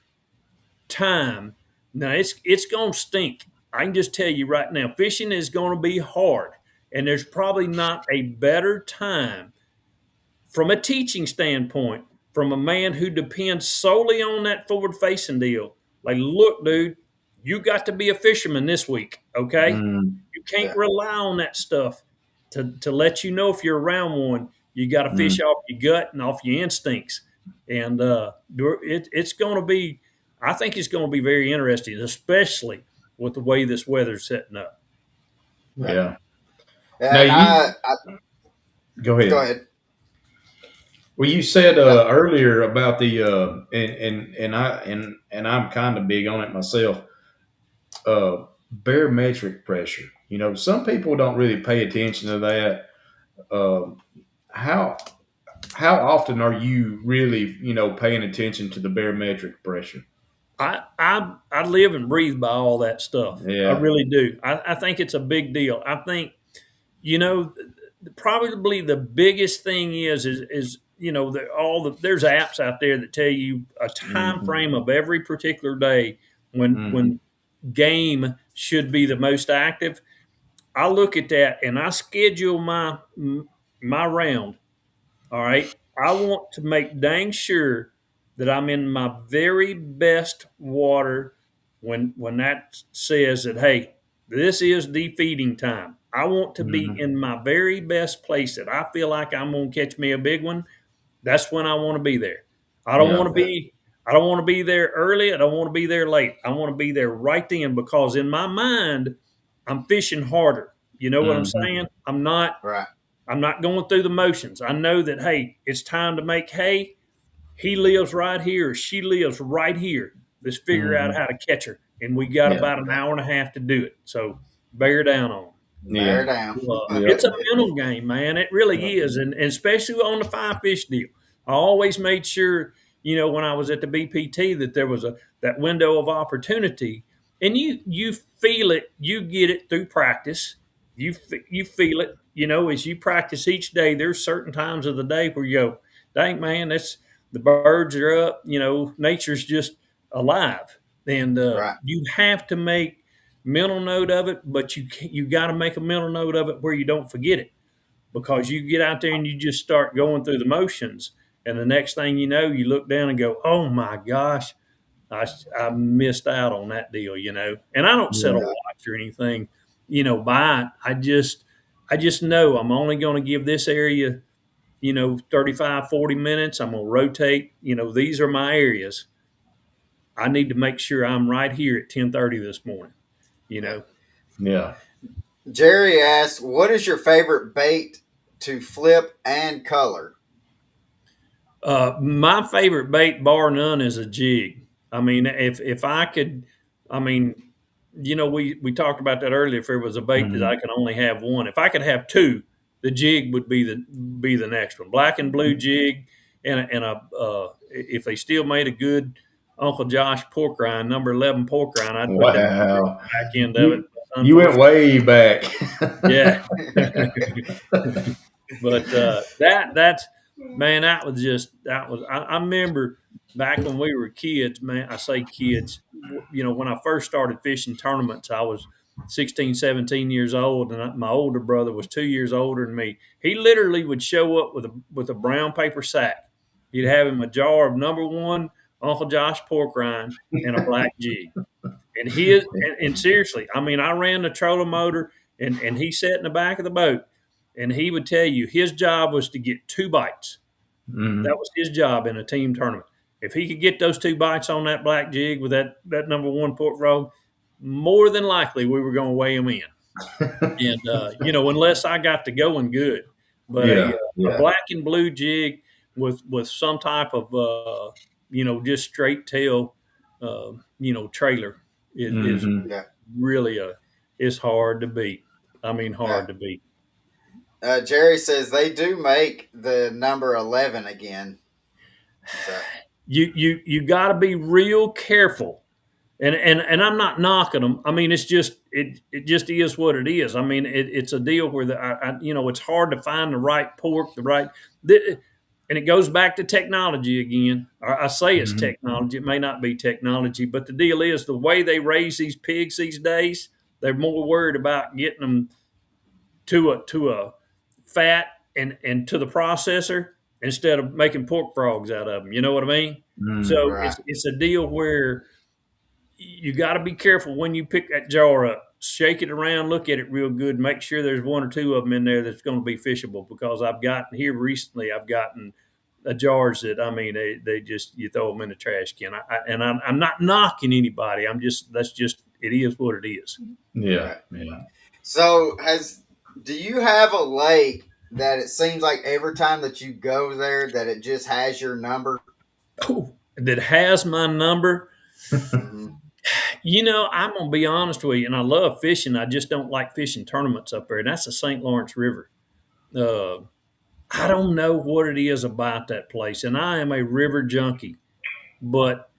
time. Now it's gonna stink. I can just tell you right now, fishing is gonna be hard, and there's probably not a better time from a teaching standpoint, from a man who depends solely on that forward facing deal. Like, look, dude, you got to be a fisherman this week, okay? You can't rely on that stuff to let you know if you're around one. You got to fish off your gut and off your instincts. And it's going to be, I think it's going to be very interesting, especially with the way this weather's setting up. Yeah. Now go ahead. Go ahead. Well, you said earlier about the and I'm kind of big on it myself. Barometric pressure. Some people don't really pay attention to that. How often are you really paying attention to the barometric pressure? I live and breathe by all that stuff. Yeah. I really do. I think it's a big deal. I think probably the biggest thing is there's apps out there that tell you a time frame of every particular day when game should be the most active. I look at that and I schedule my round. All right. I want to make dang sure that I'm in my very best water when that says that, hey, this is the feeding time. I want to be in my very best place that I feel like I'm going to catch me a big one. That's when I want to be there. I don't want to be there early. I don't want to be there late. I want to be there right then, because in my mind, I'm fishing harder. You know what I'm saying? I'm not going through the motions. I know that, hey, it's time to make hay. He lives right here, or she lives right here. Let's figure out how to catch her. And we got about an hour and a half to do it. So bear down on them. Bear down. It's a mental game, man. It really is. And especially on the 5-fish deal. I always made sure, when I was at the BPT, that there was that window of opportunity. And you feel it. You get it through practice. You feel it. As you practice each day, there's certain times of the day where you go, dang, man, the birds are up. Nature's just alive. And you have to make mental note of it, but you got to make a mental note of it where you don't forget it, because you get out there and you just start going through the motions, and the next thing you know, you look down and go, oh my gosh, I missed out on that deal, And I don't set a watch or anything, by it. I just know I'm only going to give this area, 35, 40 minutes. I'm going to rotate. These are my areas. I need to make sure I'm right here at 10:30 this morning. Yeah. Jerry asked, what is your favorite bait to flip and color? My favorite bait, bar none, is a jig. I mean, if I could, we talked about that earlier. If there was a bait that I could only have one, if I could have two, the jig would be the next one. Black and blue jig, and if they still made a good Uncle Josh pork rind, number 11 pork rind, I'd put that back end of it. You went way back. Yeah. But I remember back when we were kids, man. I say kids, when I first started fishing tournaments, I was 16, 17 years old, and my older brother was 2 years older than me. He literally would show up with a brown paper sack. He'd have him a jar of number 1 Uncle Josh pork rind and a black jig. And seriously, I mean, I ran the trolling motor, and he sat in the back of the boat, and he would tell you his job was to get 2 bites. That was his job in a team tournament. If he could get those 2 bites on that black jig with that number 1 pork frog, more than likely we were going to weigh him in. And unless I got to going good, but a black and blue jig with some type of just straight tail trailer is Mm-hmm. Yeah. really is hard to beat. I mean, Yeah. hard to beat. Jerry says they do make the number 11 again. So You got to be real careful. And I'm not knocking them. I mean, it's just it just is what it is. I mean, it's a deal where it's hard to find the right pork, and it goes back to technology again. I say it's technology. It may not be technology, but the deal is the way they raise these pigs these days. They're more worried about getting them to a fat and to the processor instead of making pork frogs out of them. You know what I mean? Mm-hmm. So right. it's a deal where you got to be careful when you pick that jar up. Shake it around, look at it real good, make sure there's one or two of them in there that's going to be fishable. Because I've gotten jars that they just you throw them in the trash can. I'm not knocking anybody. It is what it is. Yeah, Right. yeah. So do you have a lake that it seems like every time that you go there that it just has your number? Oh, that has my number. Mm-hmm. I'm gonna be honest with you, and I love fishing. I just don't like fishing tournaments up there, and that's the St. Lawrence River. Uh, I don't know what it is about that place, and I am a river junkie, but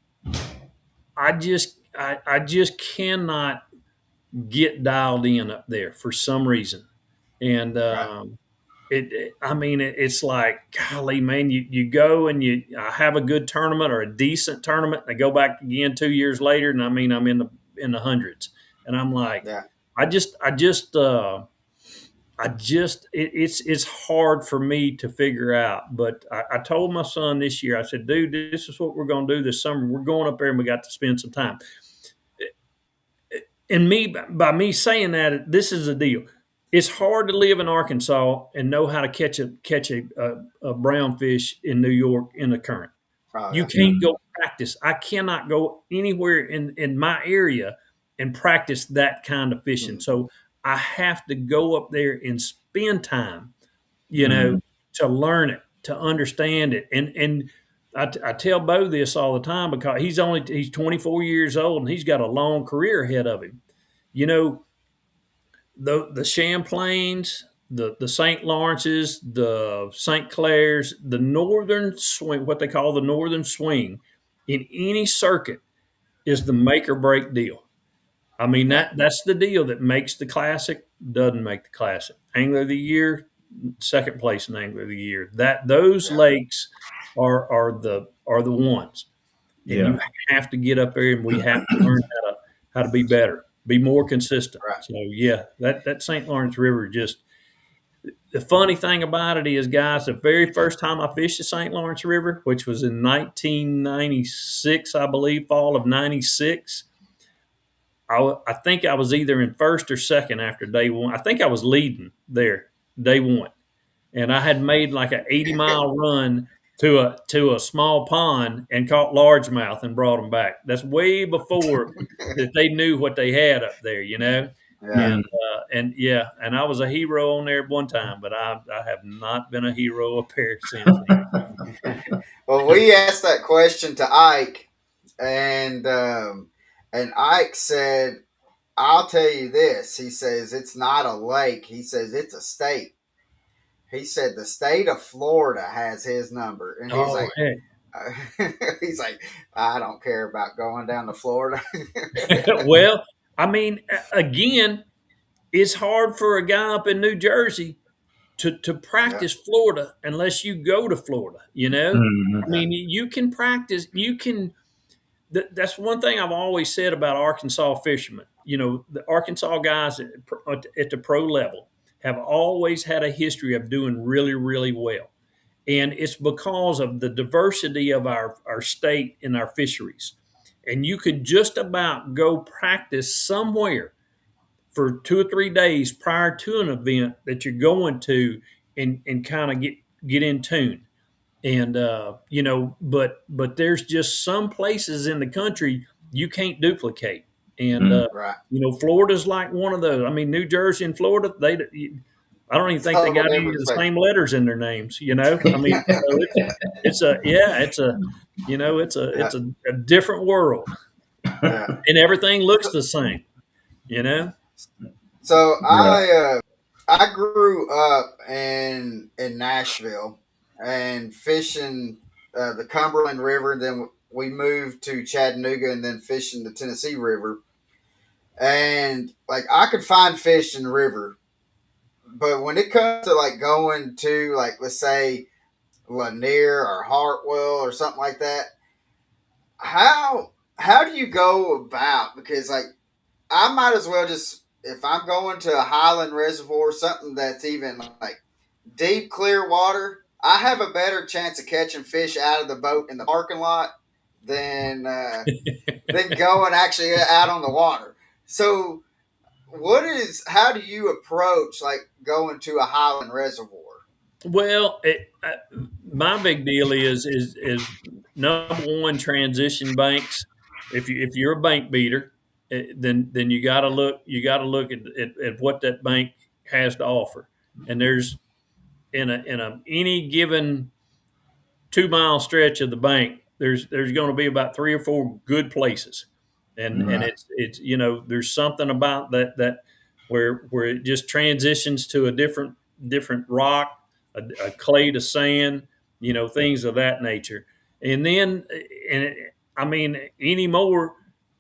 I just cannot get dialed in up there for some reason, and Right. it's like, golly, man, you go and you have a good tournament or a decent tournament, and I go back again 2 years later, and I'm in the hundreds, and I'm like, Yeah. it's hard for me to figure out. But I told my son this year, I said, dude, this is what we're going to do this summer. We're going up there and we got to spend some time. And by me saying that, this is the deal. It's hard to live in Arkansas and know how to catch a brown fish in New York in the current. Oh, You yeah. can't go practice. I cannot go anywhere in my area and practice that kind of fishing. Mm-hmm. So I have to go up there and spend time, Mm-hmm. to learn it, to understand it. And I tell Bo this all the time because he's 24 years old and he's got a long career ahead of him. You know, the Champlains, the St. Lawrences, the St. Clairs, the northern swing, what they call the northern swing, in any circuit is the make or break deal. I mean, Yeah. that's the deal that makes the classic, doesn't make the classic. Angler of the year, second place in Angler of the year. Those Yeah. lakes are the ones. And you Yeah. have to get up there and we have to learn how to be better, be more consistent. Right. So yeah, that St. Lawrence River, just the funny thing about it is, guys, the very first time I fished the St. Lawrence River, which was in 1996, I believe, fall of 96, I think I was either in first or second after day one. I think I was leading there day one, and I had made like an 80-mile run to a small pond and caught largemouth and brought them back. That's way before that they knew what they had up there, Yeah. And I was a hero on there at one time, but I have not been a hero up there since then. Well, we asked that question to Ike, and Ike said, "I'll tell you this." He says it's not a lake. He says it's a state. He said the state of Florida has his number, and he's Oh, like, heck. he's like, I don't care about going down to Florida. Well, I mean, again, it's hard for a guy up in New Jersey to Yeah. practice Florida unless you go to Florida. Mm-hmm. I mean, you can practice. That's one thing I've always said about Arkansas fishermen. The Arkansas guys at the pro level have always had a history of doing really, really well. And it's because of the diversity of our state and our fisheries. And you could just about go practice somewhere for 2 or 3 days prior to an event that you're going to and kind of get in tune. And but there's just some places in the country you can't duplicate. And Right. Florida's like one of those. I mean, New Jersey and Florida, I don't even think they Total got any of different the space. same letters in their names. I mean, so it's a yeah, it's a Yeah. it's a different world, Yeah. and everything looks the same. You know. So Right. I grew up in Nashville and fishing the Cumberland River. Then we moved to Chattanooga and then fishing the Tennessee River. And like I could find fish in the river, but when it comes to like going to like let's say Lanier or Hartwell or something like that, how do you go about? Because like I might as well just if I'm going to a Highland Reservoir, something that's even like deep, clear water, I have a better chance of catching fish out of the boat in the parking lot than than going actually out on the water. So, how do you approach like going to a Highland Reservoir? Well, my big deal is number one, transition banks. If you're a bank beater, then you got to look at what that bank has to offer. And there's in a any given 2 mile stretch of the bank, there's going to be about three or four good places, and Right, it's there's something about that where it just transitions to a different rock, a clay to sand, things of that nature, and then and I mean anymore,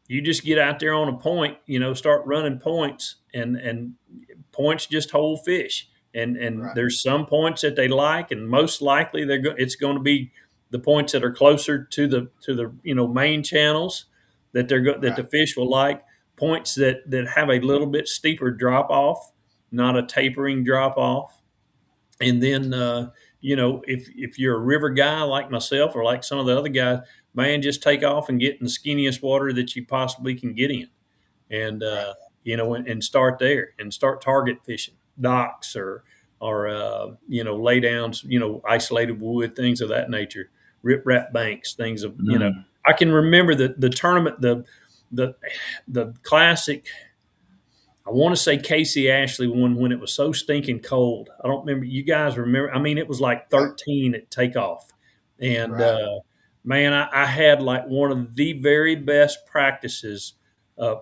you just get out there on a point, start running points, and points just hold fish. And right, there's some points that they like, and most likely it's going to be the points that are closer to the main channels that right, the fish will like. Points that have a little bit steeper drop off, not a tapering drop off. And then if you're a river guy like myself or like some of the other guys, man, just take off and get in the skinniest water that you possibly can get in, and right, and start there and start target fishing docks or lay downs, isolated wood, things of that nature, rip rap banks, things of Mm. I can remember the tournament, the the classic. I want to say Casey Ashley won when it was so stinking cold. I don't remember. You guys remember? I mean, it was like yep, 13 at takeoff, and right, man, I had like one of the very best practices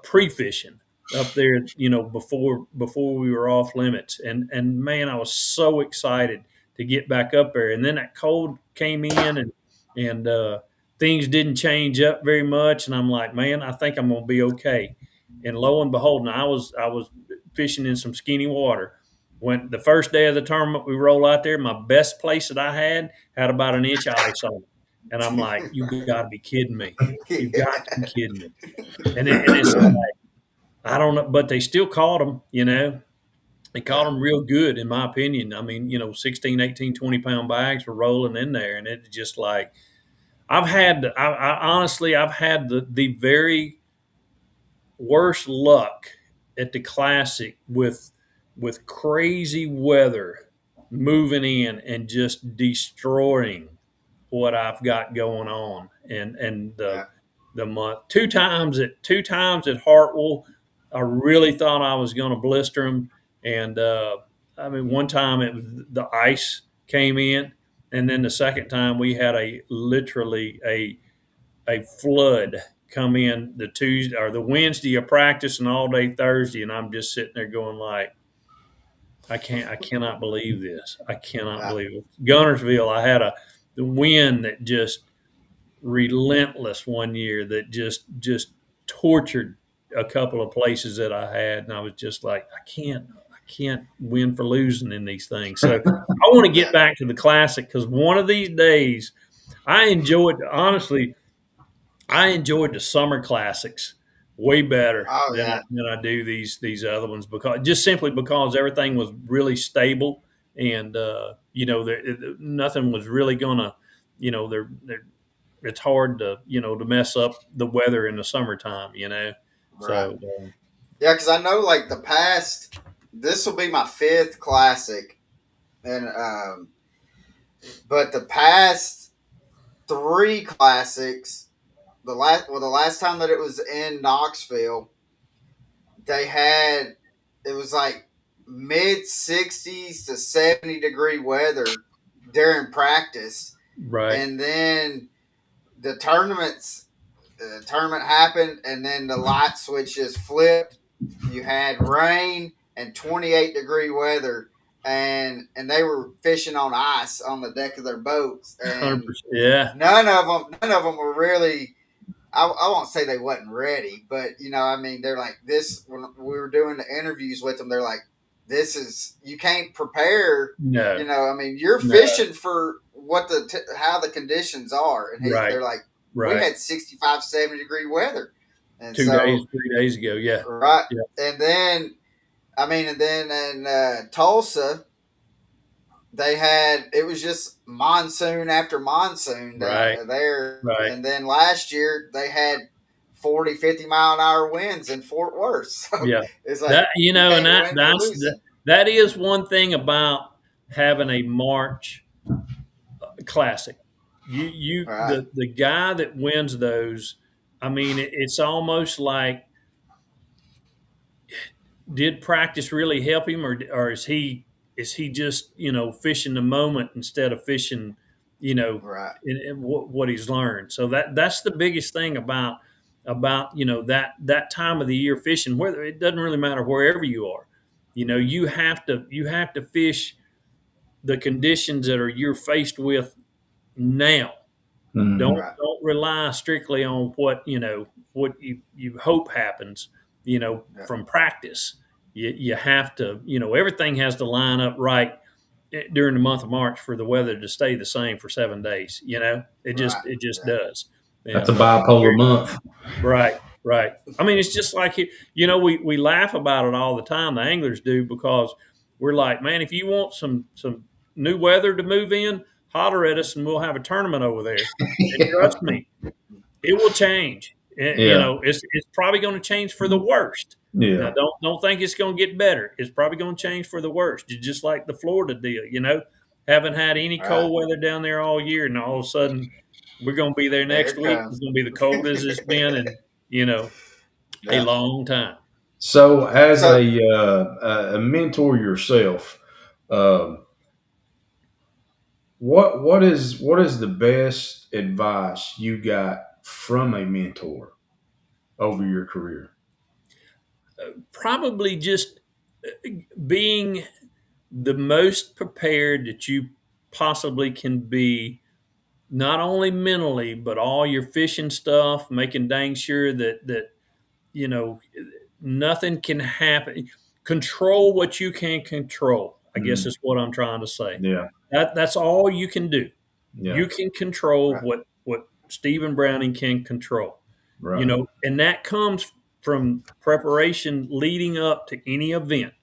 pre-fishing up there. Before we were off limits, and man, I was so excited to get back up there. And then that cold came in, and things didn't change up very much. And I'm like, man, I think I'm gonna be okay. And lo and behold, I was fishing in some skinny water. When the first day of the tournament, we roll out there. My best place that I had about an inch of ice on it, and I'm like, "You got to be kidding me! You got to be kidding me!" And it's like I don't know, but they still caught them. They caught yeah, them real good, in my opinion. I mean, 16, 18, 20 pound bags were rolling in there, and it's just like I honestly, I've had the very worse luck at the Classic with crazy weather moving in and just destroying what I've got going on. And yeah, the month two times at Hartwell, I really thought I was going to blister them. And I mean, one time it was the ice came in, and then the second time we had literally a flood come in the Tuesday or the Wednesday of practice and all day Thursday, and I'm just sitting there going like, I cannot believe this. I cannot yeah, believe it. Gunnersville, I had the wind that just relentless one year that just tortured a couple of places that I had, and I was just like, I can't win for losing in these things. So I want to get yeah. back to the Classic because one of these days I enjoyed honestly I enjoyed the summer classics way better Oh than yeah, I do these other ones because just simply because everything was really stable and nothing was really gonna they're it's hard to mess up the weather in the summertime. right. So Yeah, because I know like the past. This will be my fifth classic, and but the past three classics, the last time that it was in Knoxville, they had, it was like mid 60s to 70-degree weather during practice. Right. And then the tournament happened, and then the light switch just flipped. You had rain and 28-degree weather, and they were fishing on ice on the deck of their boats, 100%. and Yeah. none of them were really. I won't say they wasn't ready, but I mean, they're like this. When we were doing the interviews with them, they're like, "This is, you can't prepare." No. I mean, you're No. fishing for how the conditions are, and Right. they're like, "We Right. had 65, 70-degree weather," and 2 days, 3 days ago. Yeah. right, Yeah. and then in Tulsa, they had, it was just monsoon after monsoon Right. there. Right. And then last year they had 40, 50-mile-an-hour winds in Fort Worth. So Yeah. it's like, That, you and can't win or lose it. that is one thing about having a March Classic. Right. The guy that wins those, I mean, it's almost like, did practice really help him, or is he just fishing the moment instead of fishing Right. in what he's learned? So that's the biggest thing about that time of the year fishing. Whether it doesn't really matter wherever you are, you have to fish the conditions that you're faced with now. Don't Right. rely strictly on what you hope happens, Yeah. from practice. You have to, everything has to line up right during the month of March for the weather to stay the same for 7 days. It just Right. does. That's a bipolar month. Right. Right. I mean, it's just like, we laugh about it all the time. The anglers do, because we're like, man, if you want some new weather to move in, holler at us and we'll have a tournament over there. And trust me, it will change. Yeah. It's probably going to change for the worst. Now, Yeah. don't think it's going to get better. It's probably going to change for the worst. It's just like the Florida deal. Haven't had any Right. cold weather down there all year, and all of a sudden we're going to be there next week. Comes. It's going to be the coldest it's been in a long time. So, as a mentor yourself, what is the best advice you got from a mentor over your career? Probably just being the most prepared that you possibly can be, not only mentally, but all your fishing stuff, making dang sure that nothing can happen. Control what you can control, I guess is what I'm trying to say. Yeah. That's all you can do. Yeah. You can control what Stephen Browning can control. Right. And that comes from preparation leading up to any event.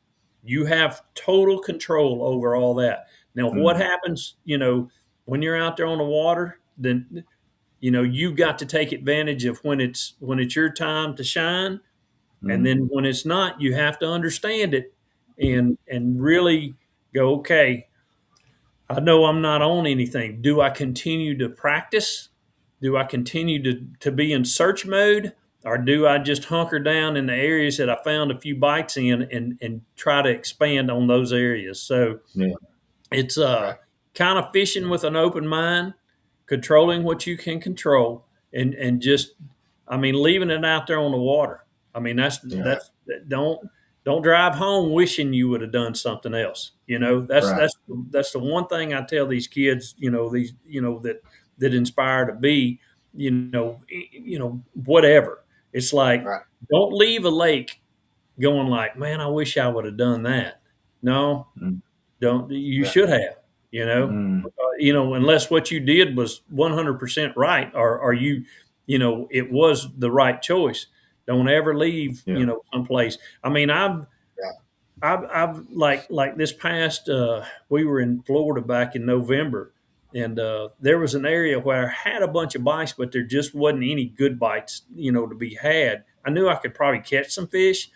You have total control over all that. Now, what happens, when you're out there on the water, then, you've got to take advantage of when it's your time to shine. And then when it's not, you have to understand it and really go, okay, I know I'm not on anything. Do I continue to practice? Do I continue to be in search mode? Or do I just hunker down in the areas that I found a few bites in and try to expand on those areas? So it's kind of fishing with an open mind, controlling what you can control, and just, I mean, leaving it out there on the water. I mean, that's don't drive home wishing you would have done something else. That's the one thing I tell these kids, that inspire to be, whatever. It's like, don't leave a lake going like, man, I wish I would have done that. No, don't. You should have, unless what you did was 100% right, or it was the right choice. Don't ever leave, someplace. I mean, I've like this past, we were in Florida back in November, and there was an area where I had a bunch of bites, but there just wasn't any good bites, to be had. I knew I could probably catch some fish,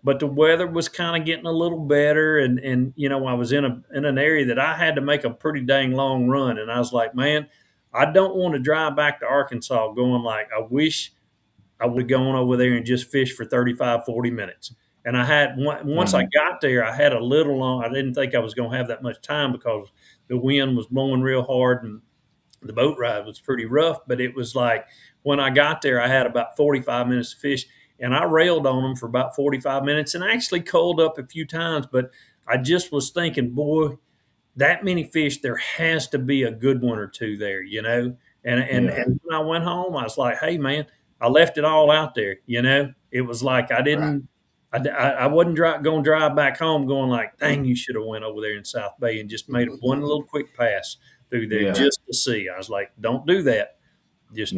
but the weather was kind of getting a little better, and I was in an area that I had to make a pretty dang long run, and I was like, man, I don't want to drive back to Arkansas going like, I wish I would have gone over there and just fished for 35, 40 minutes. And I had once I got there, I had a little long. I didn't think I was going to have that much time because the wind was blowing real hard and the boat ride was pretty rough. But it was like when I got there, I had about 45 minutes to fish, and I railed on them for about 45 minutes and actually culled up a few times. But I just was thinking, boy, that many fish, there has to be a good one or two there, you know. And when I went home, I was like, hey man, I left it all out there, you know. It was like I didn't. I wasn't going to drive back home going like, dang, you should have went over there in South Bay and just made one little quick pass through there just to see. I was like, don't do that. Just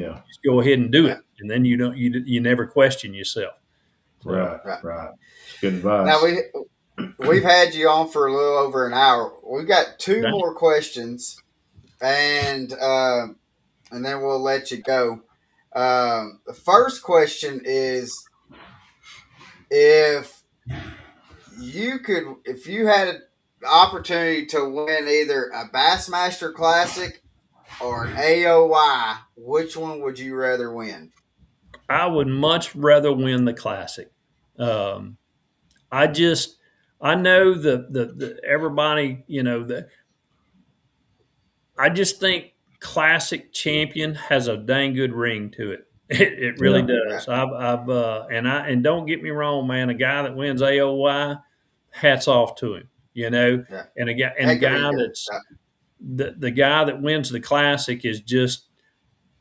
go ahead and do it, and then you never question yourself. So, right. Good advice. Now we've had you on for a little over an hour. We've got two more questions, and then we'll let you go. The first question is, if you had an opportunity to win either a Bassmaster Classic or an AOY, which one would you rather win? I would much rather win the Classic. I know the everybody, you know, I just think Classic champion has a dang good ring to it. It really does. And don't get me wrong, man. A guy that wins AOY, hats off to him. You know, and a guy that's the guy that wins the Classic is just,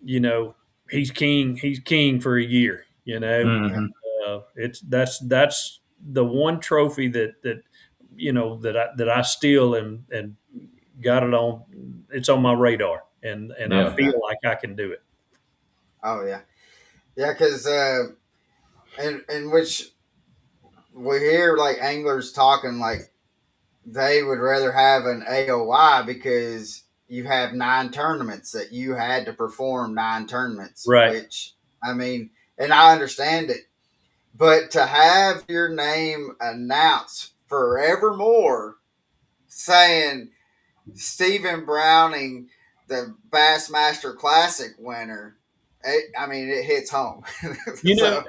you know, he's king. He's king for a year. You know, that's the one trophy that you know that I steal and got it on. It's on my radar, and I feel like I can do it. Oh yeah, because in which we hear like anglers talking like they would rather have an AOY because you have 9 tournaments that you had to perform 9 tournaments, right? Which I mean, and I understand it, but to have your name announced forevermore, saying Stephen Browning, the Bassmaster Classic winner, it hits home. You know,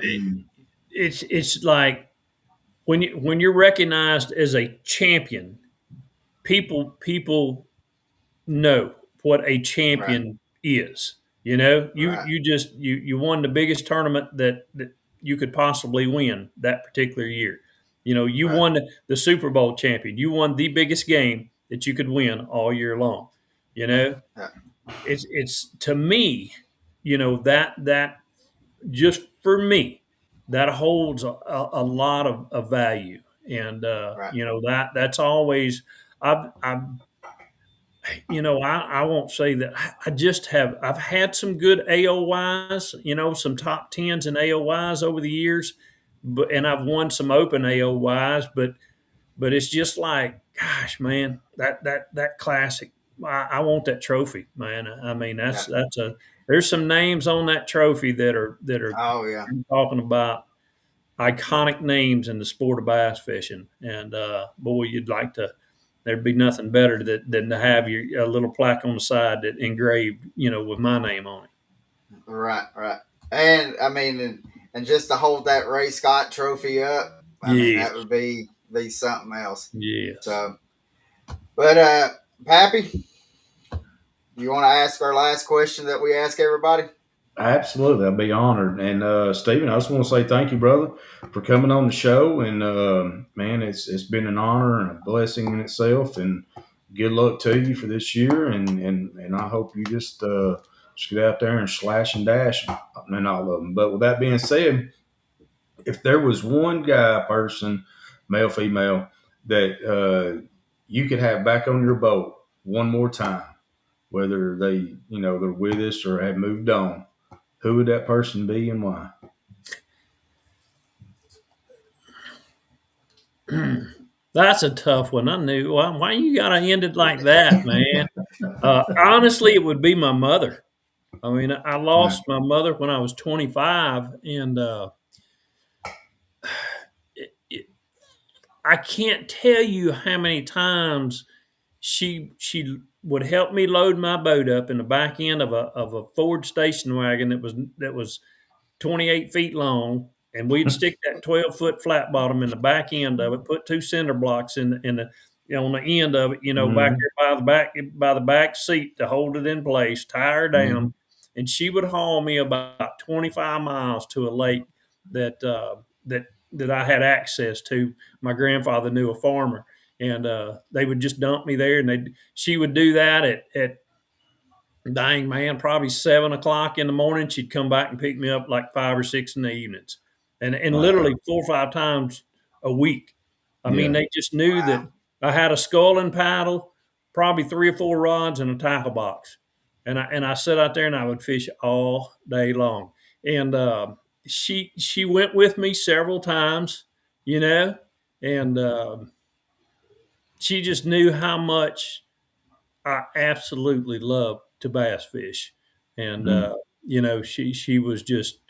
it's like when you're recognized as a champion, people know what a champion is. You know, you won the biggest tournament that you could possibly win that particular year. You know, you won the Super Bowl champion. You won the biggest game that you could win all year long. You know, it's to me, you know, that just for me, that holds a lot of value. And you know, that's always I've you know, I won't say that I've had some good AOYs, you know, some top 10s and AOYs over the years, and I've won some open AOYs, but it's just like, gosh, man, that Classic, I want that trophy, man. I mean, there's some names on that trophy that are I'm talking about iconic names in the sport of bass fishing, and boy, you'd like to. There'd be nothing better than to have a little plaque on the side that engraved, you know, with my name on it. Right. And I mean, and just to hold that Ray Scott trophy up, I mean, that would be something else. Yeah. So, but Pappy, you want to ask our last question that we ask everybody? Absolutely, I'd be honored. And Stephen, I just want to say thank you, brother, for coming on the show. And man, it's been an honor and a blessing in itself. And good luck to you for this year. And I hope you just get out there and slash and dash and all of them. But with that being said, if there was one person, male, female, that you could have back on your boat one more time, whether they, you know, they're with us or have moved on, who would that person be and why? That's a tough one. I knew. Why you got to end it like that, man? Honestly, it would be my mother. I mean, I lost my mother when I was 25, and I can't tell you how many times she would help me load my boat up in the back end of a Ford station wagon that was 28 feet long, and we'd stick that 12-foot flat bottom in the back end of it, put 2 cinder blocks in the on the end of it, back there by the back seat to hold it in place, tie her down, and she would haul me about 25 miles to a lake that I had access to. My grandfather knew a farmer, and they would just dump me there, and she would do that at dang man, probably 7 o'clock in the morning. She'd come back and pick me up like 5 or 6 in the evenings, and literally 4 or 5 times a week. I mean, they just knew that I had a scull and paddle, probably 3 or 4 rods, and a tackle box, and I sat out there and I would fish all day long. And she went with me several times, and she just knew how much I absolutely loved to bass fish. And, she was just,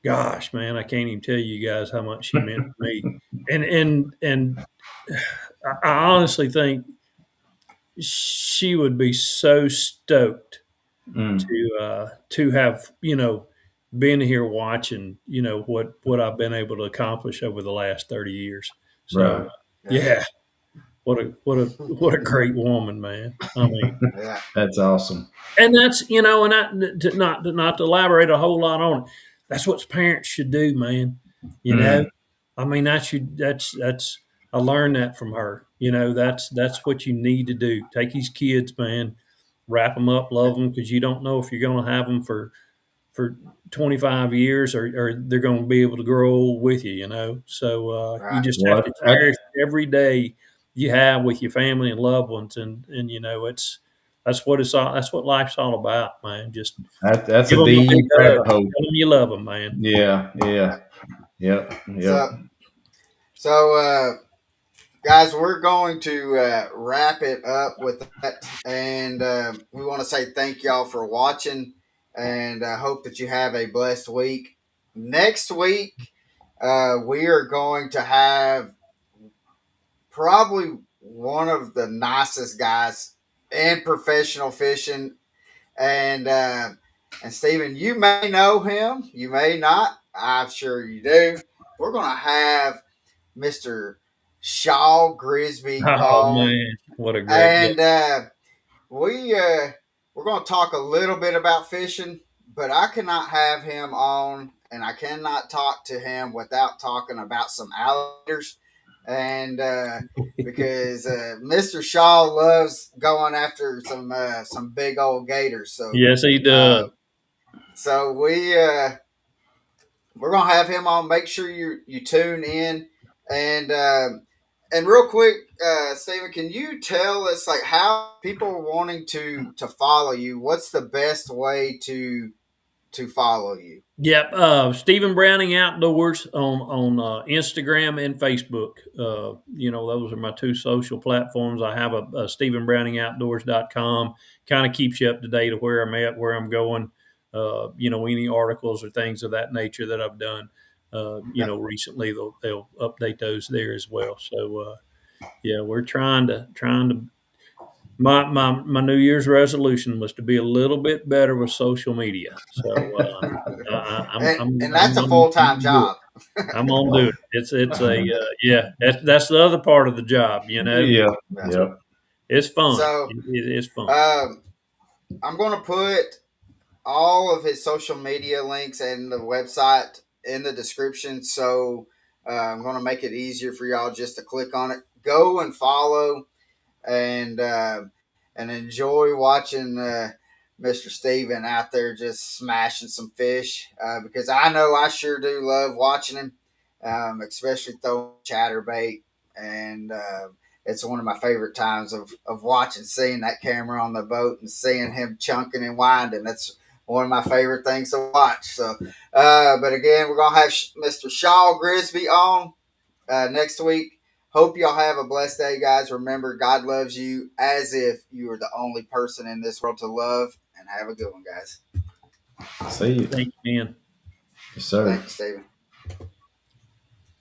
gosh, man, I can't even tell you guys how much she meant to me. And I honestly think she would be so stoked to have, been here watching, what I've been able to accomplish over the last 30 years. So, yeah. What a great woman, man. I mean, that's awesome. And that's, and not to elaborate a whole lot on it. That's what parents should do, man. I mean, that's I learned that from her. That's what you need to do. Take these kids, man, wrap them up, love them, because you don't know if you're going to have them for 25 years or they're going to be able to grow old with you, So you just have to cherish every day you have with your family and loved ones, and that's what life's all about, man. Just that's a deep rabbit hole. Tell them you love them, man. Yeah. So guys, we're going to wrap it up with that, and we want to say thank y'all for watching, and I hope that you have a blessed week. Next week, we are going to have probably one of the nicest guys in professional fishing, and Stephen, you may know him, you may not. I'm sure you do. We're going to have Mr. Shaw Grisby. Oh man, what a great and we're going to talk a little bit about fishing, but I cannot have him on, and I cannot talk to him without talking about some alligators. And because Mr. Shaw loves going after some big old gators. So yes, he does. So we're gonna have him on. Make sure you tune in, and real quick, Stephen, can you tell us like how people wanting to follow you? What's the best way to follow you? Yep, Stephen Browning Outdoors on Instagram and Facebook. Those are my 2 social platforms. I have a StephenBrowningOutdoors.com. Kind of keeps you up to date of where I'm at, where I'm going. Any articles or things of that nature that I've done. Recently they'll update those there as well. So we're trying to. My New Year's resolution was to be a little bit better with social media. So, and that's a full-time job. I'm gonna do it. It's that's the other part of the job, Yeah. It's fun. So it's fun. I'm going to put all of his social media links and the website in the description. So I'm going to make it easier for y'all just to click on it, go and follow, and enjoy watching Mr. Steven out there just smashing some fish, because I know I sure do love watching him, especially throwing chatterbait, and it's one of my favorite times of watching, seeing that camera on the boat and seeing him chunking and winding. That's one of my favorite things to watch. So, but again, we're going to have Mr. Shaw Grisby on next week. Hope y'all have a blessed day, guys. Remember, God loves you as if you are the only person in this world to love. And have a good one, guys. See you. Thank you, man. Yes, sir. Thank you, Stephen.